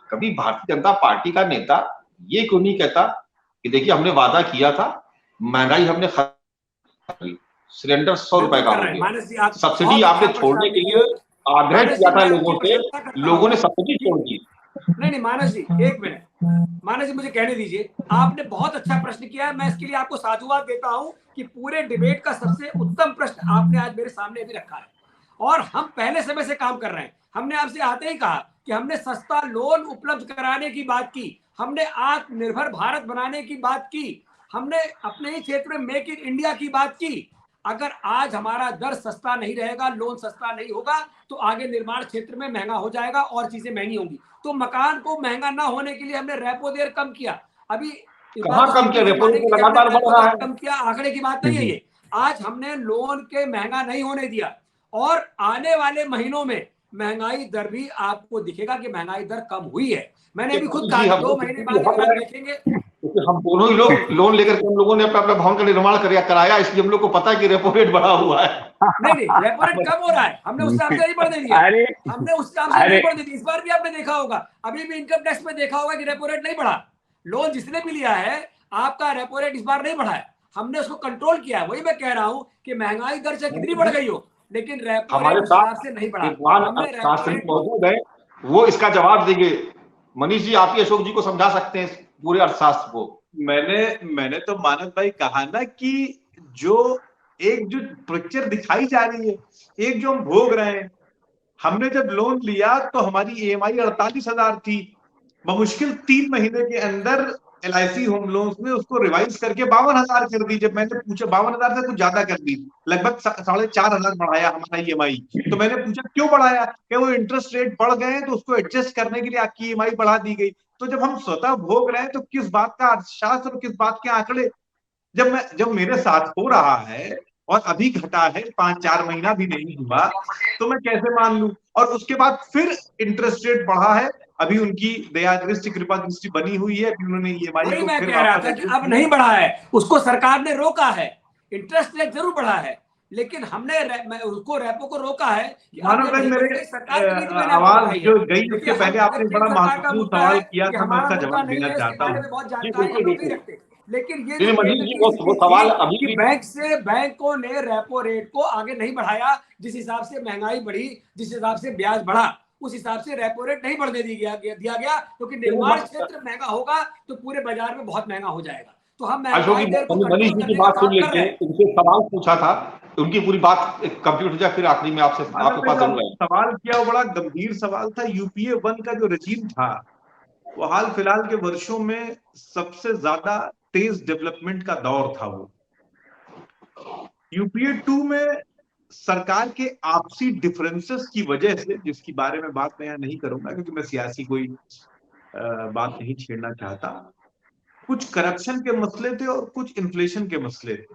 कभी भारतीय जनता पार्टी का नेता ये क्यों नहीं कहता कि देखिए हमने वादा किया था, महंगाई हमने सिलेंडर 100 रुपए का हो गया, सब्सिडी आपने छोड़ने के लिए आग्रह किया था लोगों से, लोगों ने सब्सिडी छोड़ दी। नहीं मानस जी, एक मिनट मानस जी, मुझे कहने दीजिए। आपने बहुत अच्छा प्रश्न किया है, मैं इसके लिए आपको साधुवाद देता हूं कि पूरे डिबेट का सबसे उत्तम प्रश्न आपने आज मेरे सामने भी रखा है, और हम पहले समय से काम कर रहे हैं। हमने आपसे आते ही कहा कि हमने सस्ता लोन उपलब्ध कराने की बात की, हमने आत्मनिर्भर भारत बनाने की बात की, हमने अपने ही क्षेत्र में मेक इन इंडिया की बात की। अगर आज हमारा दर सस्ता नहीं रहेगा, लोन सस्ता नहीं होगा, तो आगे निर्माण क्षेत्र में महंगा हो जाएगा और चीजें महंगी होंगी। तो मकान को महंगा ना होने के लिए हमने रेपो दर कम किया। अभी कहां कम किया? रेपो तो लगातार बढ़ रहा है। कम किया, आंकड़े की बात नहीं है ये। आज हमने लोन के महंगा नहीं होने दिया, और आने वाले महीनों में महंगाई दर भी आपको दिखेगा कि महंगाई दर कम हुई है। मैंने अभी खुद कहा 2 महीने बाद देखेंगे। हम दोनों ही लोग लोन लेकर हम लोगों ने अपना भवन का निर्माण कराया, इसलिए हम लोग को पता है कि रेपो रेट बढ़ा हुआ है। नहीं रेपो रेट कम हो रहा है, हमने उस हिसाब से नहीं बढ़ने दिया, हमने उस हिसाब से नहीं बढ़ने दी। इस बार भी आपने देखा होगा, अभी भी इनकम टैक्स में देखा होगा कि रेपो रेट नहीं बढ़ा। लोन जिसने भी लिया है, आपका रेपो रेट इस बार नहीं बढ़ा है, हमने उसको कंट्रोल किया है। वही मैं कह रहा हूँ कि महंगाई दर से कितनी बढ़ गई हो, लेकिन रेपो हमारे रेट से नहीं बढ़ा। मौजूद है, वो इसका जवाब देंगे। मनीष जी, आप ही अशोक जी को समझा सकते हैं पूरे अर्थशास्त्र को। मैंने तो मानस भाई कहा ना कि जो पिक्चर दिखाई जा रही है, एक जो हम भोग रहे हैं। हमने जब लोन लिया तो हमारी ईएमआई 48,000 थी, बमुश्किल 3 महीने के अंदर LIC होम लोन्स में उसको रिवाइज करके 52,000 कर दी। जब मैंने पूछा 52,000 से कुछ ज्यादा कर दी, लगभग 4,500 बढ़ाया हमारा EMI। तो मैंने पूछा क्यों बढ़ाया? कि वो इंटरेस्ट रेट बढ़ गए तो उसको एडजस्ट करने के लिए आपकी EMI बढ़ा दी गई। तो जब हम स्वतः भोग रहे हैं तो किस बात का अर्थशास्त्र और किस बात के आंकड़े? जब मेरे साथ हो रहा है और अभी घटा है, 5-4 महीना भी नहीं हुआ, तो मैं कैसे मान लूं? और उसके बाद फिर इंटरेस्ट रेट बढ़ा है। अभी उनकी दया दृष्टि कृपा दृष्टि बनी हुई है, उन्होंने EMI को मैं कह रहा था कि अब नहीं बढ़ा है, उसको सरकार ने रोका है। इंटरेस्ट रेट जरूर बढ़ा है, लेकिन हमने उसको रेपो को रोका है। मेरे आवाज जो गई उसके पहले आपने बड़ा महत्वपूर्ण सवाल किया था, मैं उसका जवाब देना चाहता हूँ। बहुत जानकारी, लेकिन ये वो सवाल अभी बैंकों ने रेपो रेट को आगे नहीं बढ़ाया। जिस हिसाब से महंगाई बढ़ी, जिस हिसाब से ब्याज बढ़ा, उस हिसाब से रेपो रेट नहीं बढ़ने दिया गया, क्योंकि निर्माण क्षेत्र महंगा होगा तो पूरे बाजार में बहुत महंगा हो जाएगा। तो हम अशोक महंगाई दर को मनीष कंट्रोल जी की करने का बात सुन काम कर लेते रहे हैं, हैं। उनसे सवाल पूछा था, उनकी पूरी बात कंप्लीट हो जाए, फिर आखिरी में आपसे आपके पास जरूर आए। सवाल किया वो बड़ा गंभीर सवाल था। यूपीए 1 का जो रजीम था वो हाल फिलहाल के वर्षों में सबसे ज्यादा तेज डेवलपमेंट का दौर था। वो यूपीए 2 में सरकार के आपसी डिफरेंसेस की वजह से, जिसकी बारे में बात मैं यहाँ नहीं करूंगा क्योंकि मैं सियासी कोई बात नहीं छेड़ना चाहता, कुछ करप्शन के मसले थे और कुछ इन्फ्लेशन के मसले थे।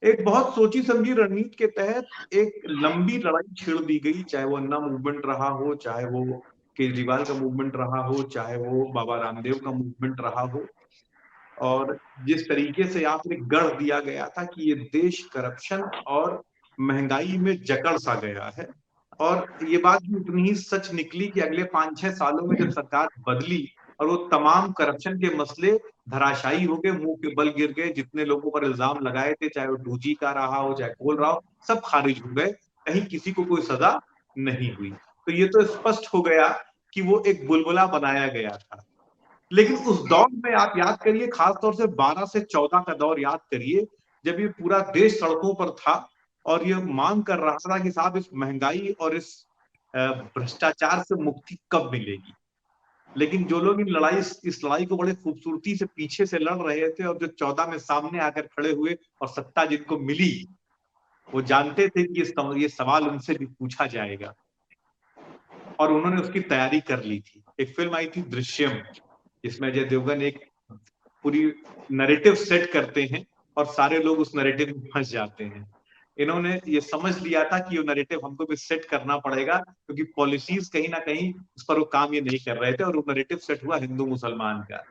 एक बहुत सोची समझी रणनीति के तहत एक लंबी लड़ाई छेड़ दी गई, चाहे वो अन्ना मूवमेंट रहा हो, चाहे वो केजरीवाल का मूवमेंट रहा हो, चाहे वो बाबा रामदेव का मूवमेंट रहा हो। और जिस तरीके से आपने गढ़ दिया गया था कि ये देश करप्शन और महंगाई में जकड़ सा गया है, और ये बात भी उतनी ही सच निकली कि अगले 5-6 सालों में जब सरकार बदली और वो तमाम करप्शन के मसले धराशायी हो गए, मुंह के बल गिर गए, जितने लोगों पर इल्जाम लगाए थे, चाहे वो 2G का रहा हो, चाहे कोल रहा हो, सब खारिज हो गए, कहीं किसी को कोई सजा नहीं हुई। तो ये तो स्पष्ट हो गया कि वो एक बुलबुला बनाया गया था। लेकिन उस दौर में आप याद करिए, खासतौर से 12 से 14 का दौर याद करिए, जब ये पूरा देश सड़कों पर था और ये मांग कर रहा था कि साहब इस महंगाई और इस भ्रष्टाचार से मुक्ति कब मिलेगी। लेकिन जो लोग इस लड़ाई को बड़े खूबसूरती से पीछे से लड़ रहे थे और जो 14 में सामने आकर खड़े हुए और सत्ता जिनको मिली, वो जानते थे कि ये सवाल उनसे भी पूछा जाएगा और उन्होंने उसकी तैयारी कर ली थी। एक फिल्म आई थी दृश्यम, जिसमें अजय देवगन एक पूरी नैरेटिव सेट करते हैं और सारे लोग उस नैरेटिव में फंस जाते हैं। इन्होंने ये समझ लिया था कि ये नैरेटिव हमको भी सेट करना पड़ेगा, क्योंकि पॉलिसीज कहीं ना कहीं उस पर वो काम ये नहीं कर रहे थे, और वो नैरेटिव सेट हुआ हिंदू मुसलमान का।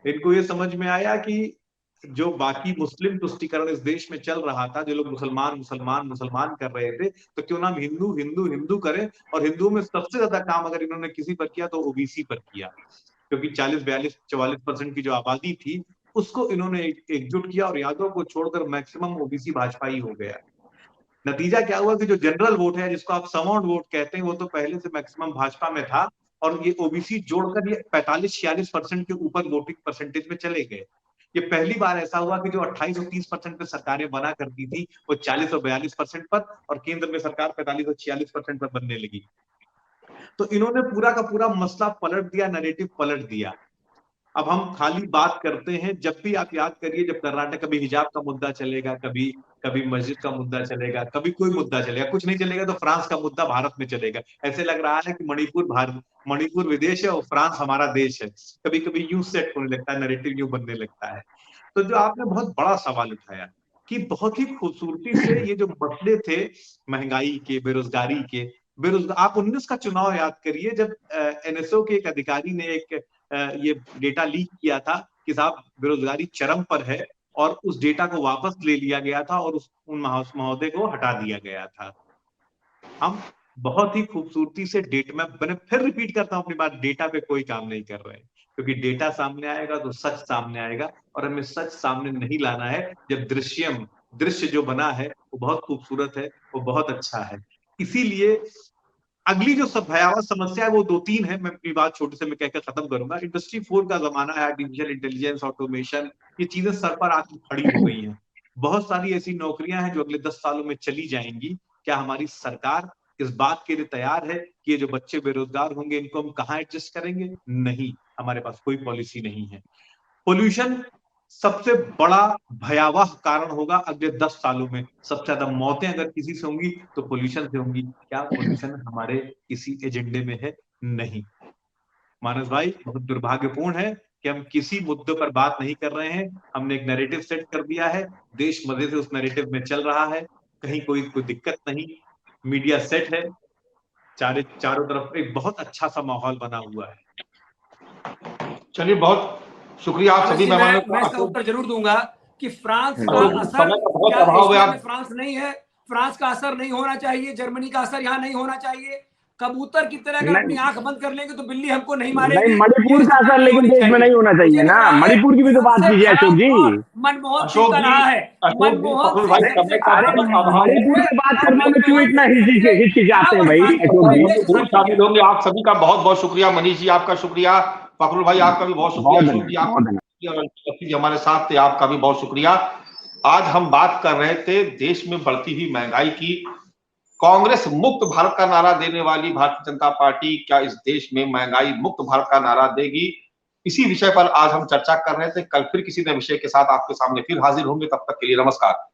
इनको ये समझ में आया कि जो बाकी मुस्लिम तुष्टीकरण इस देश में चल रहा था, जो लोग मुसलमान मुसलमान मुसलमान कर रहे थे, तो क्यों ना हम हिंदू हिंदू हिंदू करें। और हिंदुओं में सबसे ज्यादा काम अगर इन्होंने किसी पर किया तो ओबीसी पर किया, क्योंकि 40-42-44% की जो आबादी थी उसको इन्होंने एकजुट किया, और यादव को छोड़कर मैक्सिमम ओबीसी भाजपाई हो गया। नतीजा क्या हुआ कि जो जनरल वोट है, जिसको आप समाउंट वोट कहते हैं, वो तो पहले से मैक्सिमम भाजपा में था, और ये ओबीसी जोड़कर ये 45-46% के ऊपर वोटिंग परसेंटेज में चले गए। ये पहली बार ऐसा हुआ कि जो 28 और 30% पे सरकारें बना करती थी, वो 40 और 42% पर, और केंद्र में सरकार 45 और 46% पर बनने लगी। तो इन्होंने पूरा का पूरा मसला पलट दिया, नैरेटिव पलट दिया। अब हम खाली बात करते हैं, जब भी आप याद करिए, जब कर्नाटक कभी हिजाब का मुद्दा चलेगा, कभी मस्जिद का मुद्दा चलेगा, कभी कोई मुद्दा चलेगा, कुछ नहीं चलेगा तो फ्रांस का मुद्दा भारत में चलेगा। ऐसे लग रहा है कि मणिपुर विदेश है और फ्रांस हमारा देश है। कभी कभी यूं सेट होने लगता है, नैरेटिव यूं बनने लगता है। तो जो आपने बहुत बड़ा सवाल उठाया कि बहुत ही खूबसूरती से ये जो मसले थे महंगाई के, बेरोजगारी के, आप 19 का चुनाव याद करिए, जब एनएसओ के एक अधिकारी ने एक ये डेटा लीक किया था कि साहब बेरोजगारी चरम पर है, और उस डेटा को वापस ले लिया गया था और उन महोदय को हटा दिया गया था। हम बहुत ही खूबसूरती से मैंने फिर रिपीट करता हूं अपनी बात, डेटा पे कोई काम नहीं कर रहे हैं, क्योंकि डेटा सामने आएगा तो सच सामने आएगा, और हमें सच सामने नहीं लाना है जब दृश्य जो बना है वो बहुत खूबसूरत है, वो बहुत अच्छा है। इसीलिए अगली जो सब भयावह समस्या है वो 2-3 है। मैं अपनी बात छोटे से मैं कहकर खत्म करूंगा। इंडस्ट्री 4 का जमाना है, आर्टिफिशियल इंटेलिजेंस, ऑटोमेशन, ये चीजें सर पर आकर खड़ी हो गई हैं। बहुत सारी ऐसी नौकरियां हैं जो अगले 10 सालों में चली जाएंगी। क्या हमारी सरकार इस बात के लिए तैयार है कि ये जो बच्चे बेरोजगार होंगे इनको हम कहाँ एडजस्ट करेंगे? नहीं, हमारे पास कोई पॉलिसी नहीं है। पोल्यूशन सबसे बड़ा भयावह कारण होगा अगले 10 सालों में। सबसे ज्यादा मौतें अगर किसी से होंगी तो पोल्यूशन से होंगी। क्या पोल्यूशन हमारे किसी एजेंडे में है? नहीं। मानस भाई, बहुत दुर्भाग्यपूर्ण है कि हम किसी मुद्दे पर बात नहीं कर रहे हैं। हमने एक नैरेटिव सेट कर दिया है, देश मजे से उस नैरेटिव में चल रहा है, कहीं कोई दिक्कत नहीं, मीडिया सेट है, चारों तरफ एक बहुत अच्छा सा माहौल बना हुआ है। चलिए, बहुत शुक्रिया आप सभी मेहमानों का। मैं इसका उत्तर जरूर दूंगा कि फ्रांस का समय असर का बहुत क्या अभाव है। एशिया में फ्रांस नहीं है, फ्रांस का असर नहीं होना चाहिए, जर्मनी का असर यहाँ नहीं होना चाहिए। कबूतर की तरह अगर अपनी आंख बंद कर लेंगे तो बिल्ली हमको नहीं मारेगी। नहीं, मणिपुर का असर लेकिन देश में नहीं होना चाहिए ना। मणिपुर की भी तो बात कीजिए अशोक जी। मनमोहन सिंह का रहा है, मनमोहन भाई, सिंह समय का बहुत अभाव है। मणिपुर की बात करने में क्यों इतना हिचकिचाते हैं भाई अशोक जी? जरूर शामिल होंगे। आप सभी का बहुत बहुत शुक्रिया। मनीष जी आपका शुक्रिया, फखरुल भाई आपका भी बहुत शुक्रिया, अशोक जी आपका की और अंशुल जी हमारे साथ थे, आपका भी बहुत शुक्रिया। आज हम बात कर रहे थे देश में बढ़ती हुई महंगाई की। कांग्रेस मुक्त भारत का नारा देने वाली भारतीय जनता पार्टी क्या इस देश में महंगाई मुक्त भारत का नारा देगी? इसी विषय पर आज हम चर्चा कर रहे थे। कल फिर किसी नए विषय के साथ आपके सामने फिर हाजिर होंगे। तब तक के लिए नमस्कार।